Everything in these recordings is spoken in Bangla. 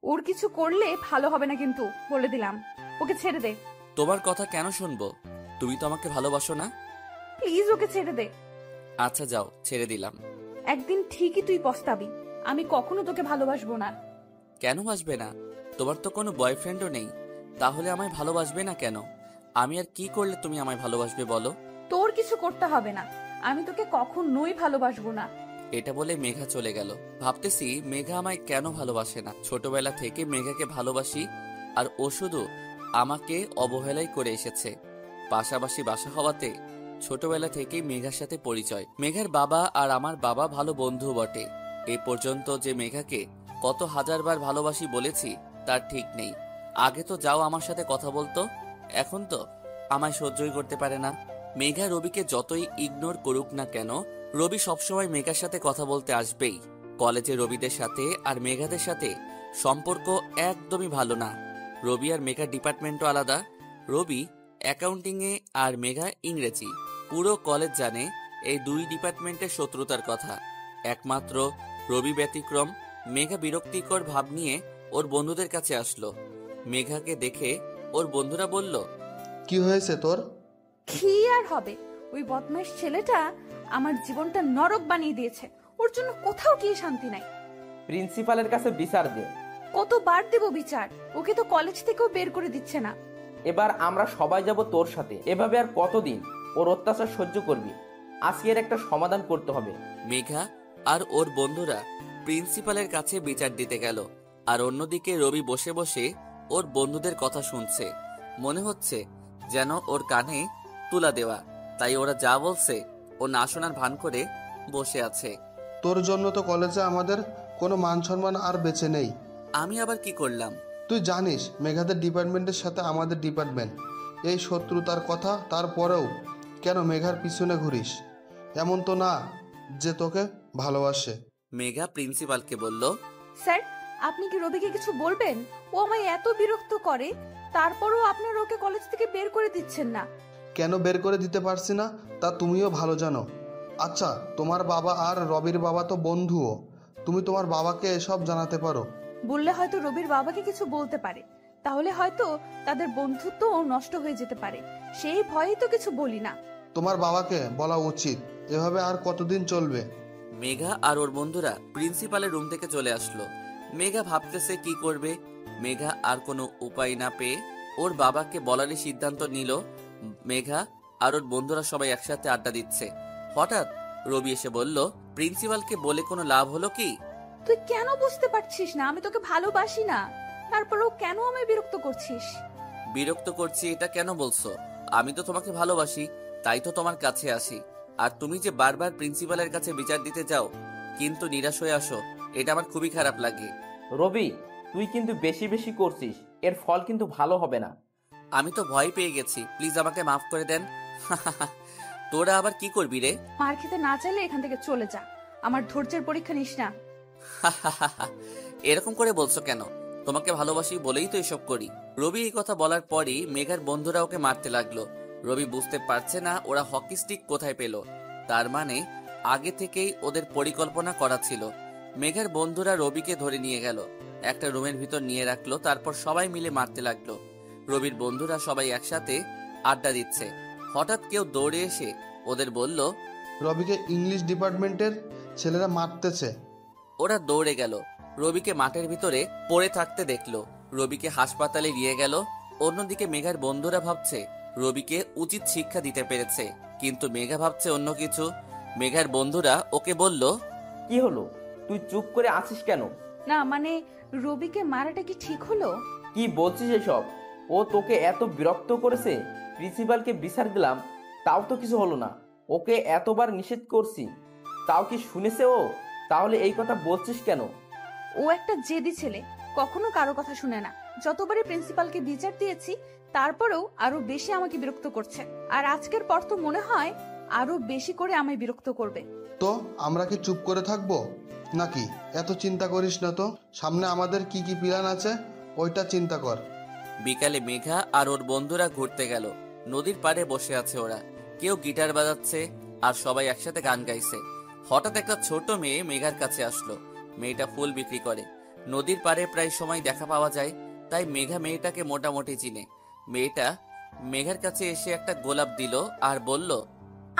ওর কিছু করলে ভালো হবে না, কিন্তু বলে দিলাম। ওকে ছেড়ে দে। তোমার কথা কেন শুনবো? তুমি তো আমাকে ভালোবাসো না? প্লিজ ওকে ছেড়ে দে। আচ্ছা যাও, ছেড়ে দিলাম। একদিন ঠিকই তুই পস্তাবি। আমি কখনো তোকে ভালোবাসবো না। কেন বাসবে না? তোমার তো কোনো বয়ফ্রেন্ডও নেই, তাহলে আমায় ভালোবাসবে না কেন? আমি আর কি করলে তুমি আমায় ভালোবাসবে বলো? তোর কিছু করতে হবে না, আমি তোকে কখনোই ভালোবাসবো না। এটা বলে মেঘা চলে গেল। ভাবতেছি মেঘা আমায় কেন ভালোবাসে না। ছোটবেলা থেকে মেঘাকে ভালোবাসি, আর ও শুধু আমাকে অবহেলাই করে এসেছে। পাশাপাশি বাসা হওয়াতে ছোটবেলা থেকেই মেঘার সাথে পরিচয়। মেঘার বাবা আর আমার বাবা ভালো বন্ধু বটে। এ পর্যন্ত যে মেঘাকে কত হাজারবার ভালোবাসি বলেছি তার ঠিক নেই। আগে তো যাও আমার সাথে কথা বলতো, এখন তো আমায় সহ্যই করতে পারে না। মেঘা রবিকে যতই ইগনোর করুক না কেন, রবি সবসময় মেঘার সাথে কথা বলতে আসবেই। কলেজে রবিদের সাথে আর মেঘাদের সাথে সম্পর্ক একদমই ভালো না। রবি আর মেঘার ডিপার্টমেন্টও আলাদা। রবি অ্যাকাউন্টিং এ আর মেঘা ইংরেজি। পুরো কলেজ জানে এই দুই ডিপার্টমেন্টের শত্রুতার কথা। একমাত্র রবি ব্যতিক্রম। মেঘা বিরক্তিকর ভাব নিয়ে ওর বন্ধুদের কাছে আসলো। মেঘাকে দেখে ওর বন্ধুরা বলল, কি হয়েছে তোর? কি আর হবে, ওই বদমাইশ ছেলেটা আমার জীবনটা নরক বানিয়ে দিয়েছে। ওর জন্য কোথাও গিয়ে শান্তি নাই। প্রিন্সিপালের কাছে বিচার দে। কতবার দেব বিচার? ওকে তো কলেজ থেকেও বের করে দিচ্ছে না। এবার আমরা সবাই যাব তোর সাথে। এভাবে আর কতদিন ওর অত্যাচার সহ্য করবি? আজকের একটা সমাধান করতে হবে। মেঘা আর ওর বন্ধুরা প্রিন্সিপালের কাছে বিচার দিতে গেল, আর অন্যদিকে রবি বসে বসে ওর বন্ধুদের কথা শুনছে। মনে হচ্ছে যেন ওর কানে তুলা দেওয়া, তাই ওরা যা বলছে ও না শোনার ভান করে বসে আছে। তোর জন্য তো কলেজে আমাদের কোনো মান সম্মান আর বেঁচে নেই। আমি আবার কি করলাম? তুই জানিস মেঘাদের ডিপার্টমেন্টের সাথে আমাদের ডিপার্টমেন্ট এই শত্রুতার কথা, তারপরেও কেন মেঘার পিছনে ঘুরিস? এমন তো না যে তোকে ভালোবাসে। মেঘা প্রিন্সিপালকে বলল, স্যার, আপনি কি রবিকে কিছু বলবেন? ও আমায় এত বিরক্ত করে, তারপরও আপনারা ওকে কলেজ থেকে বের করে দিচ্ছেন না। কেন বের করে দিতে পারছি না তা তুমিও ভালো জানো। আচ্ছা, তোমার বাবা আর রবির বাবা তো বন্ধুও, তুমি তোমার বাবাকে এসব জানাতে পারো। বললে হয়তো রবির বাবাকে কিছু বলতে পারে, তাহলে হয়তো তাদের বন্ধুত্ব নষ্ট হয়ে যেতে পারে। সেই ভয়েই তো কিছু বলি না। তোমার বাবাকে বলা উচিত। এভাবে আর কতদিন চলবে? মেঘা আর ওর বন্ধুরা প্রিন্সিপালের রুম থেকে চলে আসলো। মেঘা ভাবতেছে কি করবে। মেঘা আর কোনো উপায় না পেয়ে ওর বাবাকে বলারই সিদ্ধান্ত নিল। মেঘা আর ওর বন্ধুরা সবাই একসাথে আড্ডা দিচ্ছে। হঠাৎ রবি এসে বলল, প্রিন্সিপালকে বলে কোনো লাভ হলো কি? তুই কেন বুঝতে পারছিস না আমি তোকে ভালোবাসি না? তারপরেও কেন আমায় বিরক্ত করছিস? বিরক্ত করছি এটা কেন বলছো? আমি তো তোমাকে ভালোবাসি, তাই তো তোমার কাছে আসি। আর তুমি যে বারবার প্রিন্সিপালের কাছে বিচার দিতে যাও কিন্তু নিরাশ হয়ে আসো, এটা আমার খুবই খারাপ লাগে। রবি, তুই কিন্তু বেশি বেশি করছিস, এর ফল কিন্তু ভালো হবে না। আমি তো ভয় পেয়ে গেছি, প্লিজ আমাকে মাফ করে দেন। তোরা আবার কি করবি রে? মার খেতে না চাইলে এখান থেকে চলে যা। আমার ধৈর্যের পরীক্ষা নিস না। এরকম করে বলছো কেন? তোমাকে ভালোবাসি বলেই তো এসব করি। রবি এই কথা বলার পরই মেঘার বন্ধুরা ওকে মারতে লাগলো। রবি বুঝতে পারছে না ওরা হকি স্টিক কোথায় পেল। তার মানে আগে থেকেই ওদের পরিকল্পনা করা ছিল। মেঘার বন্ধুরা রবিকে ধরে নিয়ে গেল, একটা রুমের ভিতর নিয়ে রাখলো, তারপর সবাই মিলে মারতে লাগলো। রবির বন্ধুরা সবাই একসাথে আড্ডা দিচ্ছে। হঠাৎ কেউ দৌড়ে এসে ওদের বলল, রবিকে ইংলিশ ডিপার্টমেন্টের ছেলেরা মারতেছে। ওরা দৌড়ে গেল, রবিকে মাঠের ভিতরে পড়ে থাকতে দেখলো। রবিকে হাসপাতালে নিয়ে গেল। অন্যদিকে মেঘার বন্ধুরা ভাবছে রবিকে উচিত শিক্ষা দিতে পেরেছে, কিন্তু মেঘা ভাবছে অন্য কিছু। মেঘার বন্ধুরা ওকে বলল, কি হলো, তুই চুপ করে আছিস কেন? না মানে, রবিকে মারাটা কি ঠিক হলো? কি বলছিস এসব? ও তোকে এত বিরক্ত করেছে, প্রিন্সিপালকে বিচার দিলাম, তাও তো কিছু হলো না। ওকে এতবার নিষেধ করছি, তাও কি শুনেছে ও? তাহলে এই কথা বলছিস কেন? ও একটা জেদি ছেলে, কখনো কারো কথা শুনে না। যতবারই প্রিন্সিপালকে বিচার দিয়েছি, তারপরেও আরো বেশি আমাকে বিরক্ত করছে। আর আজকের পর তো মনে হয় আরো বেশি করে আমায় বিরক্ত করবে। তো আমরা কি চুপ করে থাকবো নাকি? এত চিন্তা করিস না তো, সামনে আমাদের কি কি প্ল্যান আছে ওইটা চিন্তা কর। বিকালে মেঘা আর ওর বন্ধুরা ঘুরতে গেল। নদীর পাড়ে বসে আছে ওরা, কেউ গিটার বাজাচ্ছে আর সবাই একসাথে গান গাইছে। হঠাৎ একটা ছোট মেয়ে মেঘার কাছে আসলো। মেয়েটা ফুল বিক্রি করে। নদীর পাড়ে প্রায় সময় দেখা পাওয়া যায়, তাই মেঘা মেয়েটাকে মোটামুটি চিনে। মেয়েটা মেঘার কাছে এসে একটা গোলাপ দিল আর বলল,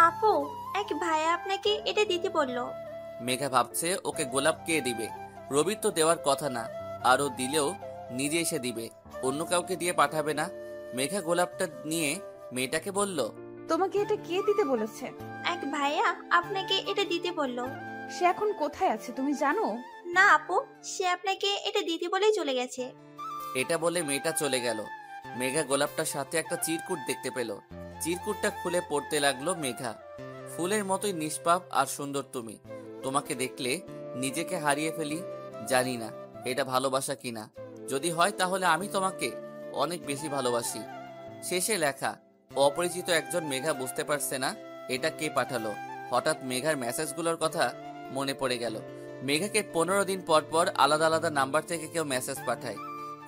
আপু, এক ভাইয়া আপনাকে এটা দিতে বললো। মেঘা ভাবছে ওকে গোলাপ কে দিবে, রবির তো দেওয়ার কথা না, আর ও দিলেও নিজে এসে দিবে, অন্য কাউকে দিয়ে পাঠাবে না। মেঘা গোলাপটা নিয়ে মেয়েটাকে বলল, তোমাকে এটা কে দিতে বলেছে? এক ভাইয়া আপনাকে এটা দিতে বললো। সে এখন কোথায় আছে তুমি জানো? না আপু, সে আপনাকে এটা দিতে বলেই চলে গেছে। এটা বলে মেয়েটা চলে গেল। মেঘা গোলাপটার সাথে একটা চিরকুট দেখতে পেল। চিরকুটটা খুলে পড়তে লাগলো মেঘা। ফুলের মতোই নিষ্পাপ আর সুন্দর তুমি, তোমাকে দেখলে নিজেকে হারিয়ে ফেলি। জানি না এটা ভালোবাসা কিনা, যদি হয় তাহলে আমি তোমাকে অনেক বেশি ভালোবাসি। শেষে লেখা। অপরিচিত একজন। মেঘা বুঝতে পারছে না এটা কে পাঠালো। হঠাৎ মেঘার মেসেজগুলোর কথা মনে পড়ে গেল। মেঘাকে 15 দিন পর পর আলাদা আলাদা নাম্বার থেকে কেউ মেসেজ পাঠায়,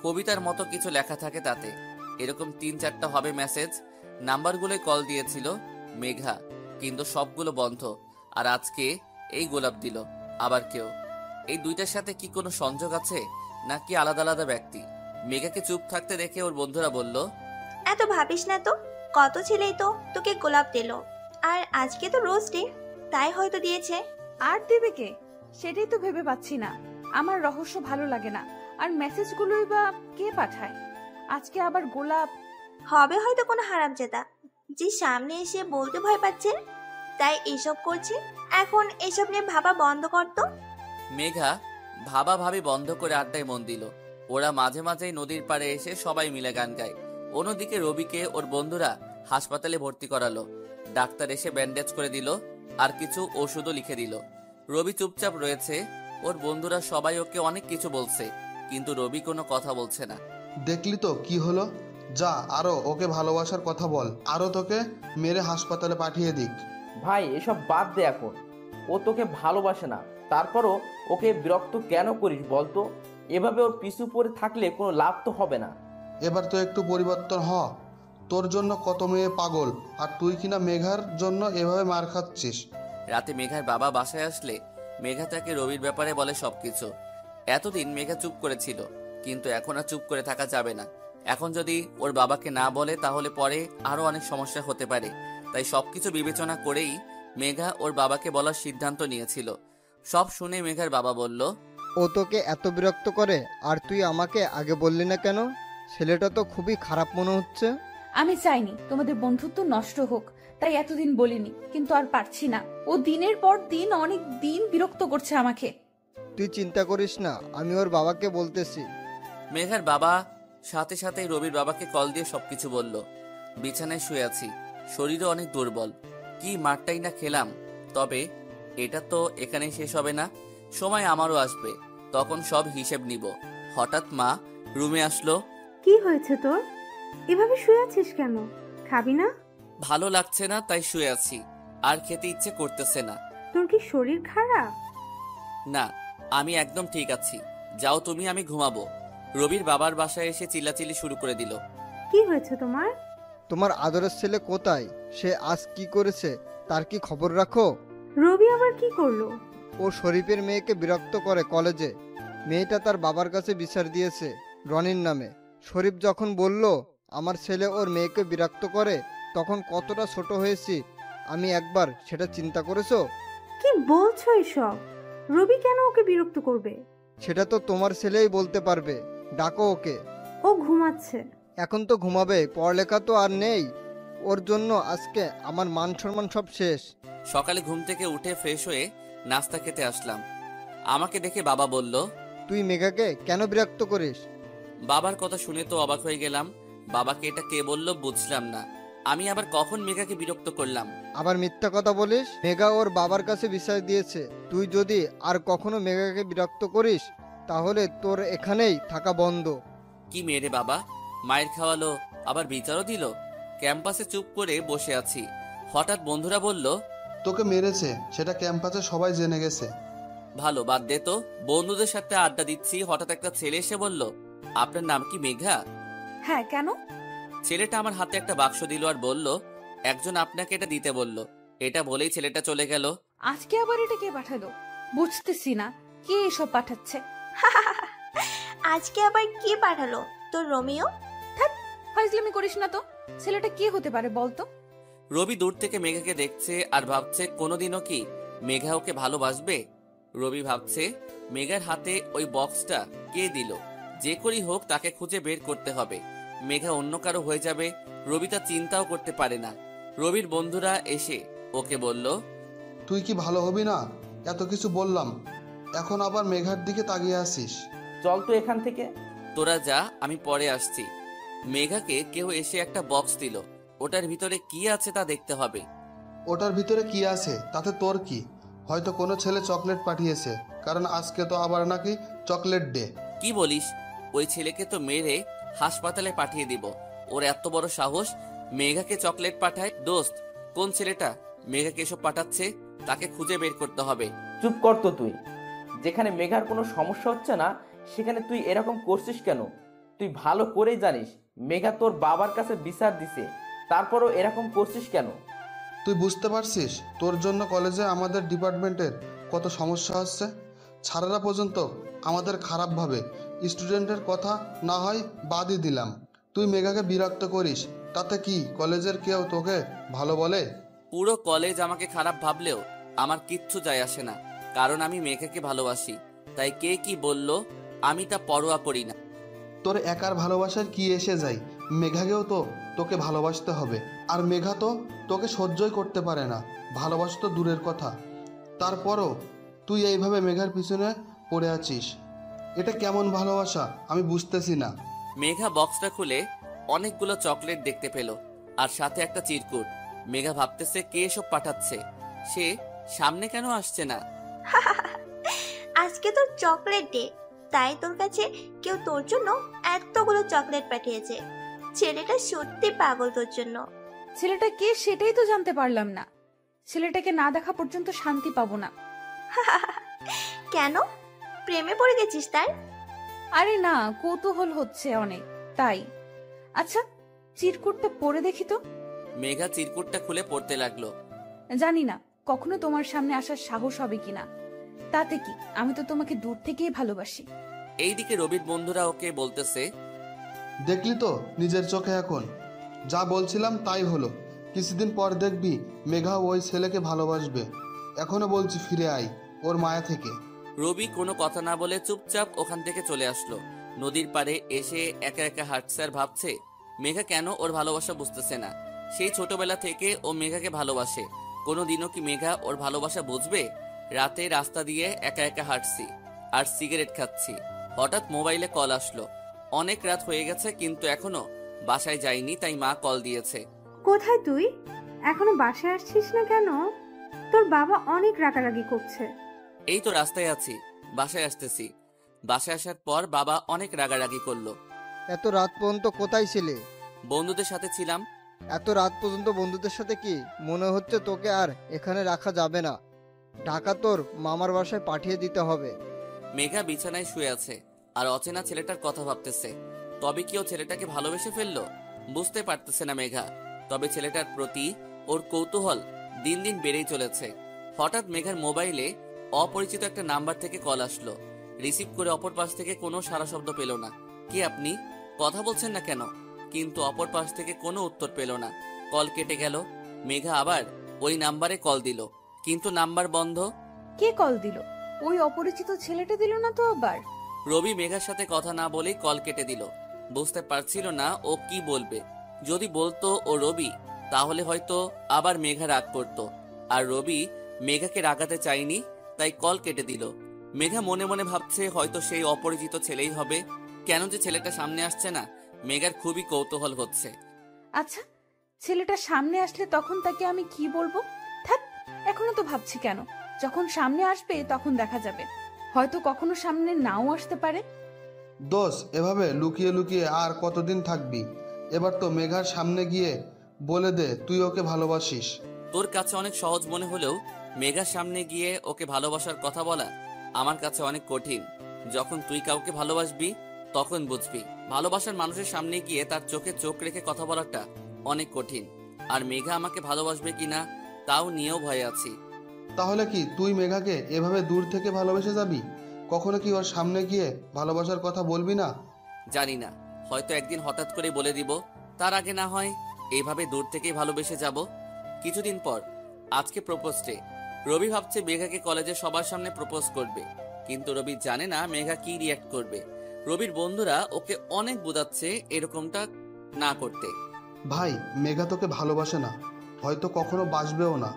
কবিতার মতো কিছু লেখা থাকে তাতে। এরকম 3-4টা হবে মেসেজ। নাম্বারগুলোয় কল দিয়েছিল মেঘা, কিন্তু সবগুলো বন্ধ। আর আজকে এই গোলাপ দিল আবার কেউ। এই দুইটার সাথে কি কোনো সংযোগ আছে, নাকি আলাদা আলাদা ব্যক্তি? মেঘাকে চুপ থাকতে দেখে ওর বন্ধুরা বলল, এত ভাবিস না তো, কত ছেলেই তো তোকে গোলাপ দিল, আর আজকে তো রোজ ডে, তাই হয়তো দিয়েছে। আর দেবে কে? সেটাই তো ভেবে পাচ্ছি না। আমার রহস্য ভালো লাগে না। আর মেসেজগুলোই বা কে পাঠায়? আজকে আবার গোলাপ। হবে হয়তো কোনো হারামজাদা, যে সামনে এসে বলতে ভয় পাচ্ছে, তাই এসব করছে। এখন এসব নিয়ে ভাবা বন্ধ করতো। মেঘা ভাবা ভাবি বন্ধ করে আড্ডায় মন দিল। ওরা মাঝে মাঝেই নদীর পাড়ে এসে সবাই মিলে গান গায়। অন্যদিকে রবিকে ওর বন্ধুরা হাসপাতালে ভর্তি করালো। ডাক্তার এসে ব্যান্ডেজ করে দিল আর কিছু ওষুধও লিখে দিল। রবি চুপচাপ রয়েছে। ওর বন্ধুরা সবাই ওকে অনেক কিছু বলছে, কিন্তু রবি কোনো কথা বলছে না। দেখলি তো কি হলো? যা, আরো ওকে ভালোবাসার কথা বল, আরো তোকে মেরে হাসপাতালে পাঠিয়ে দিক। ভাই এসব বাদ দে এখন। ও তোকে ভালোবাসে না, তারপরও ওকে বিরক্ত কেন করিস বলতো? এভাবে ওর পিছু পড়ে থাকলে কোনো লাভ তো হবে না। এবার তো একটু পরিবর্তন হ। তোর জন্য কত মেয়ে পাগল, আর তুই কিনা মেঘার জন্য এভাবে মার খাচ্ছিস। রাতে মেঘার বাবা বাসায় আসলে মেঘা তাকে রবির ব্যাপারে বলে সবকিছু। এতদিন মেঘা চুপ করেছিল, কিন্তু এখন আর চুপ করে থাকা যাবে না। এখন যদি ওর বাবাকে না বলে তাহলে পরে আরো অনেক সমস্যা হতে পারে। তাই সবকিছু বিবেচনা করেই মেঘা ওর বাবাকে বলার সিদ্ধান্ত নিয়েছিল। সব শুনে মেঘার বাবা বলল, ও তোকে এত বিরক্ত করে, আর তুই আমাকে আগে বললি না কেন? ছেলেটা তো খুবই খারাপ মনে হচ্ছে। আমি চাইনি তোমাদের বন্ধুত্ব নষ্ট হোক, তাই এতদিন বলিনি, কিন্তু আর পারছি না। ও দিনের পর দিন অনেক দিন বিরক্ত করছে আমাকে। তুই চিন্তা করিস না, আমি ওর বাবাকে বলতেছি। মেঘার বাবা সাথে সাথে রবির বাবাকে কল দিয়ে সবকিছু বলল। বিছানায় শুয়ে আছি, শরীরও অনেক দুর্বল, কি মারটাই না খেলাম। তবে এটা তো এখানেই শেষ হবে না, সময় আমারও আসবে, তখন সব হিসেব নিব। হঠাৎ মা রুমে আসলো। কি হয়েছে তোর? এভাবে শুয়ে আছিস কেন? খাবি না? ভালো লাগছে না তাই শুয়ে আছি, আর খেতে ইচ্ছে করতেছে না। তোর কি শরীর খারাপ? না, আমি একদম ঠিক আছি। যাও তুমি, আমি ঘুমাবো। রবির বাবার বাসায় এসে চিল্লাচিল্লি শুরু করে দিল। কি হয়েছে তোমার? তোমার আদরের ছেলে কোথায়? সে আজ কি করেছে তার কি খবর রাখো? রবি আবার কি করলো? ও শরীফের মেয়েকে বিরক্ত করে কলেজে। মেয়েটা তার বাবার কাছে বিচার দিয়েছে রনির নামে। শরীফ যখন বলল আমার ছেলে ওর মেয়েকে বিরক্ত করে, তখন কতটা ছোট হয়েছি আমি, একবার সেটা চিন্তা করেছো? কি বলছো এসব? রবি কেন ওকে বিরক্ত করবে? সেটা তো তোমার ছেলেই বলতে পারবে। ডাকো ওকে। ও ঘুমাচ্ছে। এখন তো ঘুমাবে, পড়ালেখা তো আর নেই। ওর জন্য আজকে আমার মান সম্মান সব শেষ। সকালে ঘুম থেকে উঠে ফ্রেশ হয়ে নাস্তা খেতে আসলাম। আমাকে দেখে বাবা বলল, তুই মেঘাকে কেন বিরক্ত করিস? বাবার কথা শুনে তো অবাক হয়ে গেলাম। বাবাকে এটা কে বলল বুঝলাম না। আমি আবার কখন মেঘাকে বিরক্ত করলাম? আবার মিথ্যা কথা বলিস। মেঘা ওর বাবার কাছে বিচার দিয়েছে। তুই যদি আর কখনো মেঘাকে বিরক্ত করিস তাহলে তোর এখানেই থাকা বন্ধ। কি মেরে বাবা, মায়ের খাওয়ালো আবার বিচারও দিল। ক্যাম্পাসে চুপ করে বসে আছি, হঠাৎ বন্ধুরা বলল, তোকে মেরেছে, সেটা ক্যাম্পাসে সবাই জেনে গেছে। ভালো, বাদ দে তো। বন্ধুদের সাথে আড্ডা দিচ্ছি, হঠাৎ একটা ছেলে এসে বলল, আপনার নাম কি মেঘা? হ্যাঁ, কেন? ছেলেটা আমার হাতে একটা বাক্স দিল আর বলল, একজন আপনাকে এটা দিতে বলল। এটা বলেই ছেলেটা চলে গেল। আজকে আবার এটা কে পাঠালো? বুঝতেছি না কে এসব পাঠাচ্ছে। আজকে আবার কি পাঠালো তোর রোমিও? ফাইজলামি করিস না তো। ছেলেটা কে হতে পারে বলতো? রবি দূর থেকে মেঘাকে দেখছে আর ভাবছে কোনোদিনও কি মেঘা ওকে ভালোবাসবে। রবি ভাবছে মেঘার হাতে ওই বক্সটা কে দিল, যে করেই হোক তাকে খুঁজে বের করতে হবে। মেঘা অন্য কারো হয়ে যাবে রবি তা চিন্তাও করতে পারে না। রবির বন্ধুরা এসে ওকে বলল, তুই কি ভালো হবি না? এত কিছু বললাম, এখন আবার মেঘার দিকে তাকিয়ে আসিস। চল তো এখান থেকে। তোরা যা, আমি পরে আসছি। মেঘাকে কেউ এসে একটা বক্স দিল, ওটার ভিতরে কি আছে তা দেখতে হবে। ওটার ভিতরে কি আছে তাতে তোর কি? হয়তো কোনো ছেলে চকলেট পাঠিয়েছে, কারণ আজকে তো আবার নাকি চকলেট ডে। কি বলিস? ওই ছেলেকে তো মেরে হাসপাতালে পাঠিয়ে দিব। ওর এত বড় সাহস মেঘাকে চকলেট পাঠায়। দোস্ত, কোন ছেলেটা মেঘাকে এসব পাঠাচ্ছে তাকে খুঁজে বের করতে হবে। চুপ কর তো তুই। যেখানে মেঘার কোনো সমস্যা হচ্ছে না সেখানে তুই এরকম করছিস কেন? তুই ভালো করেই জানিস মেঘা তোর বাবার কাছে বিচার দিছে, তারপরও এরকম করছিস কেন? তুই বুঝতে পারছিস তোর জন্য কলেজে আমাদের ডিপার্টমেন্টের কত সমস্যা হচ্ছে? ছাড়ারা পর্যন্ত আমাদের খারাপ ভাবে। স্টুডেন্টের কথা না হয় বাদই দিলাম, তুই মেঘাকে বিরক্ত করিস, তাতে কি কলেজের কেউ তোকে ভালো বলে? পুরো কলেজ আমাকে খারাপ ভাবলেও আমার কিচ্ছু যায় আসে না, কারণ আমি মেঘাকে ভালোবাসি। তাই কে কি বলল আমি তা পরোয়া করি না। তোর একার ভালোবাসার কি এসে যায়? মেঘাকেও তো তোকে ভালোবাসতে হবে, আর মেঘা তো তোকে সহ্যই করতে পারে না। ভালোবাসা তো দূরের কথা, তারপরও তুই এইভাবে মেঘার পিছনে পড়ে আছিস। এটা কেমন ভালোবাসা আমি বুঝতেছি না। মেঘা বক্সটা খুলে অনেকগুলো চকলেট দেখতে পেল, আর সাথে একটা চিরকুট। মেঘা ভাবতেছে কে এসব পাঠাচ্ছে, সে সামনে কেন আসছে না। আজকে তোর চকলেট ডে, তাই তোর কাছে কেউ তোর জন্য এতগুলো চকলেট পাঠিয়েছে। ছেলেটা সত্যি পাগল তোর জন্য। ছেলেটা কে সেটাই তো জানতে পারলাম না। ছেলেটাকে না দেখা পর্যন্ত শান্তি পাবো না। কেন, প্রেমে পড়ে গেছিস তাই? আরে না, কৌতূহল হচ্ছে অনেক তাই। আচ্ছা, চিরকুটটা পড়ে দেখি তো। মেঘা চিরকুটটা খুলে পড়তে লাগলো। জানি না কখনো তোমার সামনে আসার সাহস হবে কিনা। তাতে কি, আমি তো তোমাকে দূর থেকেই ভালোবাসি। এইদিকে রবির বন্ধুরা ওকে বলতেছে, দেখলি তো নিজের চোখে, এখন যা বলছিলাম তাই হলো। কিছুদিন পর দেখবি মেঘা ওই ছেলেকে ভালোবাসবে। এখনো বলছি ফিরে আয় ওর মায়া থেকে। রবি কোনো কথা না বলে চুপচাপ ওখান থেকে চলে আসলো। নদীর পাড়ে এসে একা একা হাঁটছে আর ভাবছে মেঘা কেন ওর ভালোবাসা বুঝতেছে না। সেই ছোটবেলা থেকে ও মেঘাকে ভালোবাসে, কোনোদিনও কি মেঘা ওর ভালোবাসা বুঝবে? রাতে রাস্তা দিয়ে একা একা হাঁটছি আর সিগারেট খাচ্ছি, হঠাৎ মোবাইলে কল আসলো। অনেক রাত হয়ে গেছে কিন্তু এখনো বাসায় যাইনি, তাই মা কল দিয়েছে। কোথায় তুই? এখনো বাসায় আসছিস না কেন? তোর বাবা অনেক রাগারাগি করছে। এই তো রাস্তায় আছি, বাসায় আসতেছি। বাসায় আসার পর বাবা অনেক রাগারাগি করলো। এত রাত পর্যন্ত কোথায় ছিলে? বন্ধুদের সাথে ছিলাম। এত রাত পর্যন্ত বন্ধুদের সাথে কি? মনে হচ্ছে তোকে আর এখানে রাখা যাবে না, ঢাকা তোর মামার বাসায় পাঠিয়ে দিতে হবে। মেঘা বিছানায় শুয়ে আছে আর অচেনা ছেলেটার কথা ভাবতেছে। তবে কি ও ছেলেটাকে ভালোবেসে ফেললো? বুঝতে পারতেছে না মেঘা। তবে ছেলেটার প্রতি ওর কৌতূহল দিন দিন বেড়েই চলেছে। হঠাৎ মেঘার মোবাইলে অপরিচিত একটা নাম্বার থেকে কল আসলো। রিসিভ করে অপর পাশ থেকে কোনো সাড়া শব্দ পেল না। কি আপনি কথা বলছেন না কেন? কিন্তু অপর পাশ থেকে কোনো উত্তর পেল না। কল কেটে গেল। মেঘা আবার ওই নাম্বারে কল দিল, কিন্তু নাম্বার বন্ধ। কে কল দিল? ওই অপরিচিত ছেলেটা দিল না তো আবার? রবি মেঘার সাথে কথা না বলেই কল কেটে দিল। বুঝতে পারছিল না ও কি বলবে। যদি বলতো ও রবি, তাহলে হয়তো আবার মেঘা রাগ করত। আর রবি মেঘাকে রাগাতে চায়নি, তাই কল কেটে দিল। মেঘা মনে মনে ভাবছে হয়তো সেই অপরিচিত ছেলেই হবে। কেন যে ছেলেটা সামনে আসছে না, মেঘার খুবই কৌতূহল হচ্ছে। আচ্ছা, ছেলেটা সামনে আসলে তখন তাকে আমি কি বলবো? থাক, এখনো তো ভাবছি কেন। যখন সামনে আসবে তখন দেখা যাবে। হয়তো কখনো সামনে নাও আসতে পারে। দোষ, এভাবে লুকিয়ে লুকিয়ে আর কতদিন থাকবি? এবার তো মেঘার সামনে গিয়ে বলে দে তুই ওকে ভালোবাসিস। তোর কাছে অনেক সহজ মনে হলেও মেঘার সামনে গিয়ে ওকে ভালোবাসার কথা বলা আমার কাছে অনেক কঠিন। যখন তুই কাউকে ভালোবাসবি তখন বুঝবি ভালোবাসার মানুষের সামনে গিয়ে তার চোখে চোখ রেখে কথা বলাটা অনেক কঠিন। আর মেঘা আমাকে ভালোবাসবে কিনা তাও নিয়েও ভয়ে আছি। তাহলে কি তুই মেঘাকে এভাবে দূর থেকে ভালোবেসে যাবি? কখনো কি ওর সামনে গিয়ে ভালোবাসার কথা বলবি না? জানি না, হয়তো একদিন হঠাৎ করে বলে দিব। তার আগে না হয় এইভাবে দূর থেকেই ভালোবেসে যাব। কিছুদিন পর, আজকে প্রপোজ ডে। রবি ভাবছে মেঘাকে কলেজে সবার সামনে প্রপোজ করবে, কিন্তু রবি জানে না মেঘা কি রিয়াক্ট করবে। রবির বন্ধুরা ওকে অনেক বোঝাচ্ছে এরকমটা না করতে। ভাই, মেঘা তোকে ভালোবাসে না, হয়তো কখনো বাসবেও না।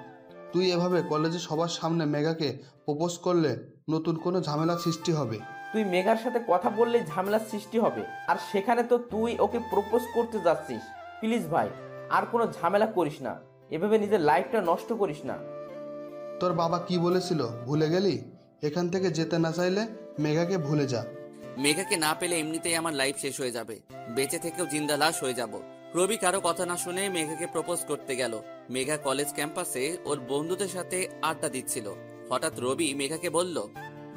তুই এভাবে কলেজে সবার সামনে মেঘাকে প্রপোজ করলে নতুন কোনো ঝামেলা সৃষ্টি হবে। তুই মেঘার সাথে কথা বললে ঝামেলার সৃষ্টি হবে, আর সেখানে তো তুই ওকে প্রপোজ করতে যাচ্ছিস। প্লিজ ভাই, আর কোনো ঝামেলা করিস না, এভাবে নিজের লাইফটা নষ্ট করিস না। তোর বাবা কি বলেছিল ভুলে গেলি? এখান থেকে যেতে না চাইলে মেঘাকে ভুলে যা। মেঘাকে না পেলে এমনিতেই আমার লাইফ শেষ হয়ে যাবে, বেঁচে থেকেও জিন্দা লাশ হয়ে যাব। রবি কারো কথা না শুনে মেঘাকে প্রপোজ করতে গেল। মেঘা কলেজ ক্যাম্পাসে ওর বন্ধুদের সাথে আড্ডা দিচ্ছিল। হঠাৎ রবি মেঘাকে বলল,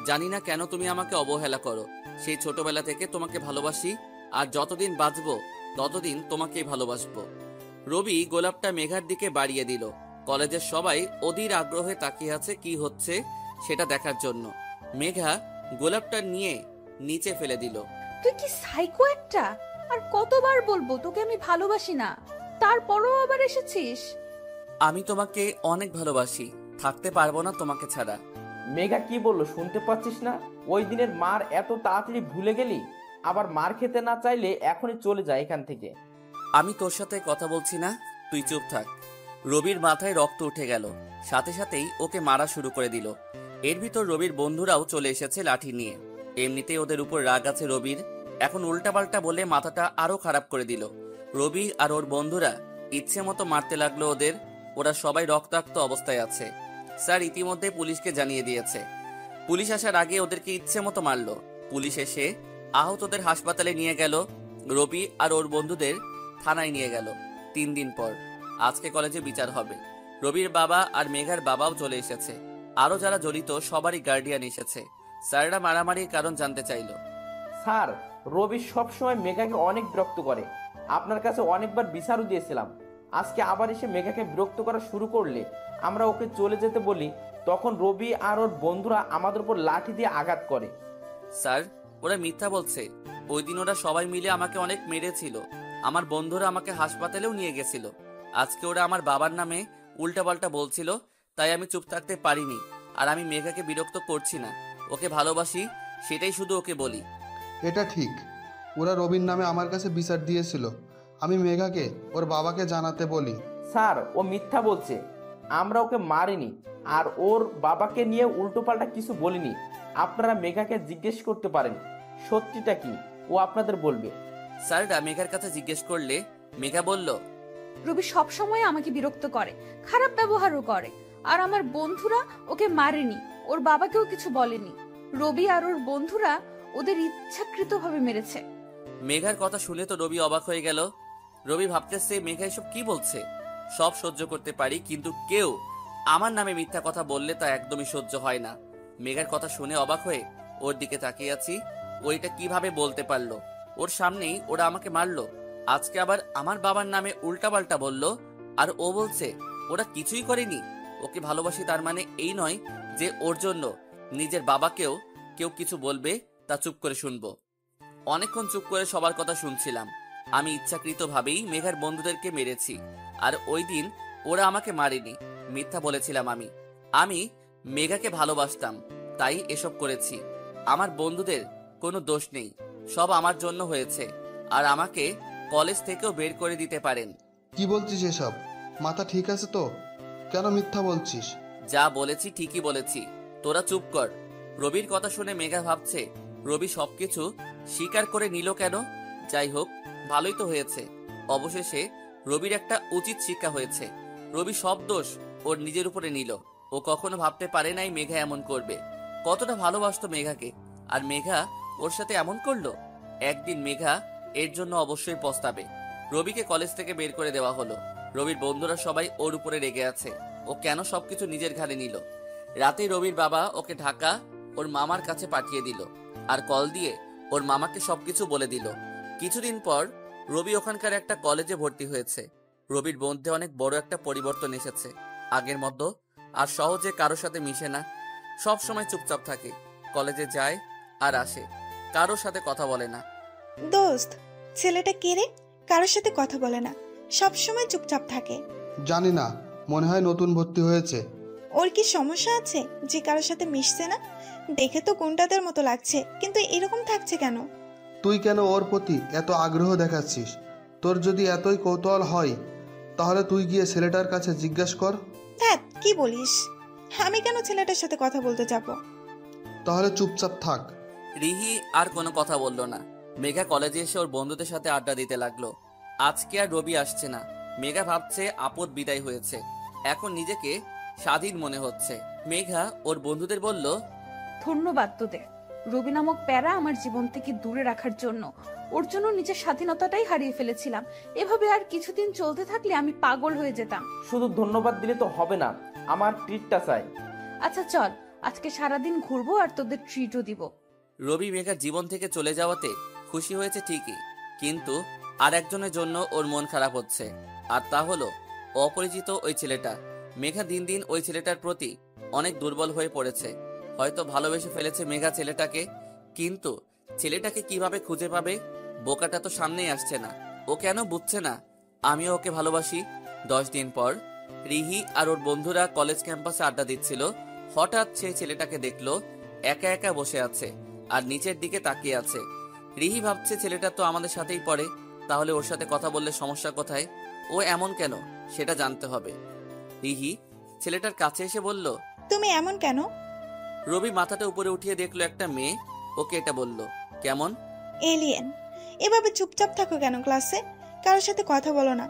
জানি না কেন তুমি আমাকে অবহেলা করো। সেই ছোটবেলা থেকে তোমাকে ভালোবাসি, আর যতদিন বাঁচবো ততদিন তোমাকেই ভালোবাসবো। রবি গোলাপটা মেঘার দিকে বাড়িয়ে দিল। কলেজের সবাই অধীর আগ্রহে তাকিয়ে আছে কি হচ্ছে সেটা দেখার জন্য। মেঘা গোলাপটা নিয়ে নিচে ফেলে দিল। তুই কি সাইকো একটা! আর কতবার বলবো তোকে আমি ভালোবাসি না, তারপরও আবার এসেছিস। আমি তোমাকে অনেক ভালোবাসি, থাকতে পারবো না তোমাকে ছাড়া। মেঘা কি বললো শুনতে পাচ্ছিস না? ওই দিনের মার এত তাড়াতাড়ি ভুলে গেলি? আবার মার খেতে না চাইলে এখনই চলে যায় এখান থেকে। আমি তোর সাথে কথা বলছি না, তুই চুপ থাক। রবির মাথায় রক্ত উঠে গেল, সাথে সাথেই ওকে মারা শুরু করে দিল। এর ভিতর রবির বন্ধুরাও চলে এসেছে লাঠি নিয়ে। এমনিতেই ওদের উপর রাগ আছে রবির, এখন উল্টাপাল্টা বলে মাথাটা আরো খারাপ করে দিল। রবি আর ওর বন্ধুরা ইচ্ছে মতো মারতে লাগলো ওদের। ওরা সবাই রক্তাক্ত অবস্থায় আছে। স্যার ইতিমধ্যে পুলিশকে জানিয়ে দিয়েছে। পুলিশ আসার আগে ওদেরকে ইচ্ছে মতো মারলো। পুলিশ এসে আহতদের হাসপাতালে নিয়ে গেল। রবি আর ওর বন্ধুদের থানায় নিয়ে গেল। 3 দিন পর আজকে কলেজে বিচার হবে। রবির বাবা আর মেঘার বাবাও চলে এসেছে। আরো যারা জড়িত সবারই গার্ডিয়ান এসেছে। স্যাররা মারামারির কারণ জানতে চাইলো। স্যার, রবি সবসময় মেঘাকে অনেক বিরক্ত করে। আপনার কাছে অনেকবার বিচারও দিয়েছিলাম। আজকে আবার এসে মেঘাকে বিরক্ত করা শুরু করলে আমরা ওকে চলে যেতে বলি, তখন রবি আর ওর বন্ধুরা আমাদের উপর লাঠি দিয়ে আঘাত করে। স্যার, ওরা মিথ্যা বলছে। ওই দিন ওরা সবাই মিলে আমাকে অনেক মেরেছিল। আমার বন্ধুরা আমাকে হাসপাতালেও নিয়ে গেছিল। আজকে ওরা আমার বাবার নামে উল্টাপাল্টা বলছিল, তাই আমি চুপ থাকতে পারিনি। আর আমি মেঘাকে বিরক্ত করছি না, ওকে ভালোবাসি, সেটাই শুধু ওকে বলি। এটা ঠিক, ওরা রবির নামে আমার কাছে বিচার দিয়েছিল। আমি মেঘাকে ওর বাবাকে জানাতে বলি। স্যার, ও মিথ্যা বলছে। আমরা ওকে মারিনি, আর ওর বাবাকে নিয়ে উল্টোপাল্টা কিছু বলিনি। আপনারা মেঘাকে জিজ্ঞেস করতে পারেন সত্যিটা কি, ও আপনাদের বলবে। স্যাররা মেঘার কাছে জিজ্ঞেস করলে মেঘা বলল, রবি সবসময় আমাকে বিরক্ত করে, খারাপ ব্যবহারও করে। আর আমার বন্ধুরা ওকে মারেনি, ওর বাবাকেও কিছু বলেনি। রবি আর ওর বন্ধুরা ওদের ইচ্ছাকৃতভাবে মেরেছে। মেঘার কথা শুনে তো রবি অবাক হয়ে গেল। রবি ভাবতেছে মেঘা এসব কি বলছে। সব সহ্য করতে পারি, কিন্তু কেউ আমার নামে মিথ্যা কথা বললে তা একদমই সহ্য হয় না। মেঘার কথা শুনে অবাক হয়ে ওর দিকে তাকিয়ে আছি। ওইটা কিভাবে বলতে পারলো? ওর সামনেই ওরা আমাকে মারলো, আজকে আবার আমার বাবার নামে উল্টাপাল্টা বলল। আর ও বলছে ওরা কিছুই করেনি। ওকে ভালোবাসি তার মানে এই নয় যে ওর জন্য নিজের বাবাকেও কেউ কিছু বলবে তা চুপ করে শুনবো। অনেকক্ষণ চুপ করে সবার কথা শুনছিলাম। আমি ইচ্ছাকৃতভাবেই মেঘার বন্ধুদেরকে মেরেছি, আর ওই দিন ওরা আমাকে মারেনি, মিথ্যা বলেছিলাম। আমি মেঘাকে ভালোবাসতাম, তাই এসব করেছি। আমার বন্ধুদের কোনো দোষ নেই, সব আমার জন্য হয়েছে। আর আমাকে কলেজ থেকেও বের করে দিতে পারেন। কি বলছিস এসব? মাথা ঠিক আছে তো? কেন মিথ্যা বলছিস? যা বলেছি ঠিকই বলেছি, তোরা চুপ কর। রবির কথা শুনে মেঘা ভাবছে রবি সবকিছু স্বীকার করে নিল কেন। যাই হোক, ভালোই তো হয়েছে। অবশেষে রবির একটা উচিত শিক্ষা হয়েছে। রবি সব দোষ ওর নিজের উপরে নিল। ও কখনো ভাবতে পারে নাই মেঘা এমন করবে। কতটা ভালোবাসতো মেঘাকে, আর মেঘা ওর সাথে এমন করলো। একদিন মেঘা এর জন্য অবশ্যই পস্তাবে। রবিকে কলেজ থেকে বের করে দেওয়া হলো। রবির বন্ধুরা সবাই ওর উপরে রেগে আছে। ও কেন সবকিছু নিজের ঘাড়ে নিল। রাতে রবির বাবা ওকে ঢাকা ওর মামার কাছে পাঠিয়ে দিল, আর কল দিয়ে ওর মামাকে সবকিছু বলে দিল। কিছুদিন পর রবি ওখানকার একটা কলেজে ভর্তি হয়েছে। রবির মধ্যে অনেক বড় একটা পরিবর্তন এসেছে। আগের মতো আর সহজে কারোর সাথে মিশে না, সব সময় চুপচাপ থাকে। কলেজে যায় আর আসে, কারোর সাথে কথা বলে না। দোস্ত, ছেলেটা কে রে? কারোর সাথে কথা বলে না, সব সময় চুপচাপ থাকে। জানি না, মনে হয় নতুন ভর্তি হয়েছে। ওর কি সমস্যা আছে যে কারোর সাথে মিশছে না? দেখে তো গুন্ডাদের মতো লাগছে, কিন্তু এরকম থাকছে কেন? তুই কেন ওর প্রতি এত আগ্রহ দেখাচ্ছিস? তোর যদি এতই কৌতূহল হয় তাহলে তুই গিয়ে ছেলেটার কাছে জিজ্ঞাসা কর। ধ্যাৎ, কি বলিস? আমি কেন ছেলেটার সাথে কথা বলতে যাব? তাহলে চুপচাপ থাক। রিহি আর কোনো কথা বলল না। মেঘা কলেজে এসে ওর বন্ধুদের সাথে আড্ডা দিতে লাগলো। আজকে আর রবি আসছে না। মেঘা ভাবছে আপদ বিদায় হয়েছে, এখন নিজেকে স্বাধীন মনে হচ্ছে। মেঘা ওর বন্ধুদের বলল, ধন্যবাদ তোদের। রবি নামক প্যারা আমার জীবন থেকে দূরে রাখার জন্য। ওর জন্য নিজের স্বাধীনতাটাই হারিয়ে ফেলেছিলাম। এভাবে আর কিছুদিন চলতে থাকলে আমি পাগল হয়ে যেতাম। শুধু ধন্যবাদ দিলে তো হবে না, আমার ট্রিটটা চাই। আচ্ছা চল, আজকে সারাদিন ঘুরবো আর তোদের ট্রিটও দিব। রবি মেঘার জীবন থেকে চলে যাওয়াতে খুশি হয়েছে ঠিকই, কিন্তু আর একজনের জন্য ওর মন খারাপ হচ্ছে। আর তা হলো অপরিচিত ওই ছেলেটা। মেঘা দিন দিন ওই ছেলেটার প্রতি অনেক দুর্বল হয়ে পড়েছে। হয়তো ভালোবেসে ফেলেছে মেঘা ছেলেটাকে, কিন্তু ছেলেটাকে কিভাবে খুঁজে পাবে? বোকাটা তো সামনেই আসছে না। ও কেন বুঝছে না আমিও ওকে ভালোবাসি? 10 দিন পর রিহি আর ওর বন্ধুরা কলেজ ক্যাম্পাসে আড্ডা দিচ্ছিল। হঠাৎ সেই ছেলেটাকে দেখলো একা একা বসে আছে আর নিচের দিকে তাকিয়ে আছে। রিহি ভাবছে ছেলেটা তো আমাদের সাথেই পড়ে, তাহলে ওর সাথে কথা বললে সমস্যা কোথায়? ও এমন কেন সেটা জানতে হবে। রিহি ছেলেটার কাছে এসে বলল, তুমি এমন কেন? রবি মাথাটা উপরে উঠিয়ে দেখলো একটা মেয়ে। ওকে এটা বলল, কেমন? এলিয়েন। এভাবে চুপচাপ থাকো কেন ক্লাসে? কারোর সাথে কথা বলো না,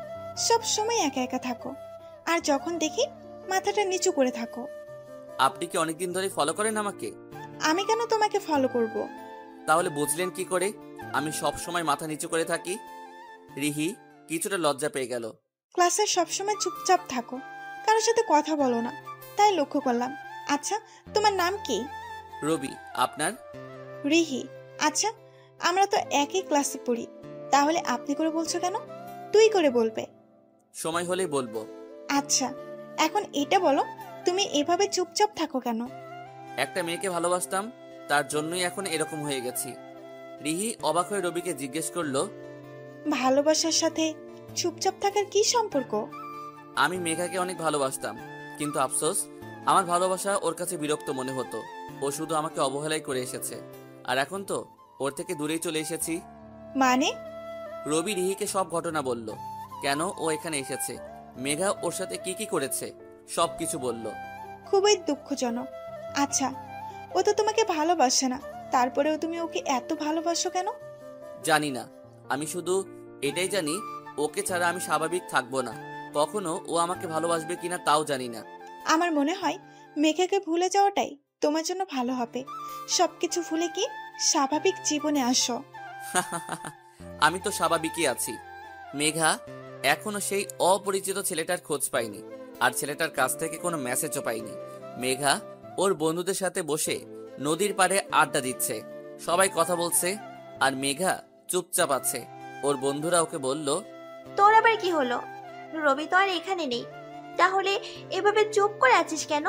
সব সময় একা একা থাকো, আর যখন দেখি মাথাটা নিচু করে থাকো। আপনি কি অনেকদিন ধরে ফলো করেন আমাকে? আমি কেন তোমাকে ফলো করব? তাহলে বুঝলেন কি করে আমি সব সময় মাথা নিচু করে থাকি? রিহি কিছুটা লজ্জা পেয়ে গেল। ক্লাসে সবসময় চুপচাপ থাকো, কারোর সাথে কথা বলো না, তাই লক্ষ্য করলাম। আচ্ছা, তোমার নাম কি? রবি, আপনার? রিহি। আচ্ছা, আমরা তো একই ক্লাসে পড়ি, তাহলে আপনি করে বলছো কেন? তুই করে বলবে। সময় হলেই বলবো। আচ্ছা, এখন এটা বলো, তুমি এভাবে চুপচাপ থাকো কেন? একটা মেয়েকে ভালোবাসতাম, তার জন্যই এখন এরকম হয়ে গেছি। রিহি অবাক হয়ে রবিকে জিজ্ঞেস করলো, ভালোবাসার সাথে চুপচাপ থাকার কি সম্পর্ক? আমি মেঘাকে অনেক ভালোবাসতাম, কিন্তু আফসোস আমার ভালোবাসা ওর কাছে বিরক্ত মনে হতো। ও শুধু আমাকে অবহেলাই করে এসেছে, আর এখন তো ওর থেকে দূরেই চলে এসেছি। মানে? রবি রিহিকে সব ঘটনা বলল, কেন ও এখানে এসেছে, মেঘা ওর সাথে কি কি করেছে, সব কিছু বলল। খুবই দুঃখজনক। আচ্ছা, ও তো তোমাকে ভালোবাসে না, তারপরেও তুমি ওকে এত ভালোবাসো কেন? জানি না, আমি শুধু এটাই জানি ওকে ছাড়া আমি স্বাভাবিক থাকবো না। কখনো ও আমাকে ভালোবাসবে কিনা তাও জানি না। আমার মনে হয় মেঘাকে ভুলে যাওয়াটাই তোমার জন্য ভালো হবে। সবকিছু ভুলে কি স্বাভাবিক জীবনে আসো। আমি তো স্বাভাবিকই আছি। মেঘা এখনো সেই অপরিচিত ছেলেটার খোঁজ পাইনি, আর ছেলেটার কাছ থেকে কোনো মেসেজও পাইনি। মেঘা ওর বন্ধুদের সাথে বসে নদীর পাড়ে আড্ডা দিচ্ছে, সবাই কথা বলছে, আর মেঘা চুপচাপ আছে। ওর বন্ধুরা ওকে বলল, তোর আবার কি হলো? রবি তো আর এখানে নেই, তাহলে এভাবে চুপ করে আছিস কেন?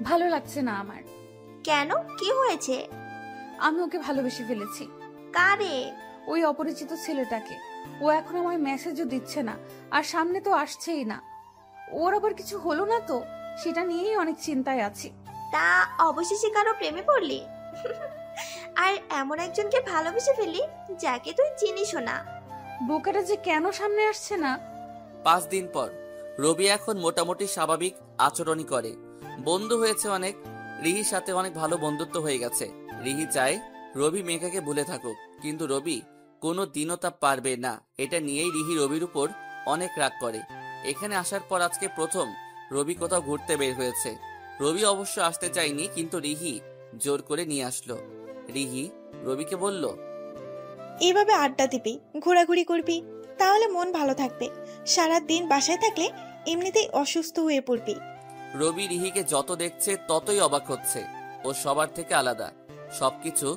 ভালো লাগছে না আমার। কেন, কি হয়েছে? আমি ওকে ভালোবেসে ফেলেছি। কারে? ওই অপরিচিত ছেলেটাকে। ও এখন আমায় মেসেজও দিচ্ছে না, আর সামনে তো আসছেই না। ওর আবার কিছু হলো না তো, সেটা নিয়েই অনেক চিন্তায় আছি। তা অবশেষে কারো প্রেমে পড়লি? আর এমন একজনকে ভালোবেসে ফেললি যাকে তুই চিনিসও না। বোকাটা যে কেন সামনে আসছে না। 5 দিন পর রবি এখন মোটামুটি স্বাভাবিক আচরণই করে, বন্ধু হয়েছে অনেক। রিহির সাথে অনেক ভালো বন্ধুত্ব হয়ে গেছে। রিহি চায় রবি মেঘাকে ভুলে থাকুক, কিন্তু রবি কোনো দিনও তা পারবে না। এটা নিয়েই রিহি রবির উপর অনেক রাগ করে। এখানে আসার পর আজকে প্রথম রবি কোথাও ঘুরতে বের হয়েছে। রবি অবশ্য আসতে চায়নি, কিন্তু রিহি জোর করে নিয়ে আসলো। রিহি রবিকে বলল, এইভাবে আড্ডা দিবি, ঘোরাঘুরি করবি, তাহলে মন ভালো থাকবে। সারা দিন বাসায় থাকলে এমনিতেই অসুস্থ হয়ে পড়বি। রবি রিহিকে যত দেখছে ততই অবাক হচ্ছে। ও সবার থেকে আলাদা, সবকিছু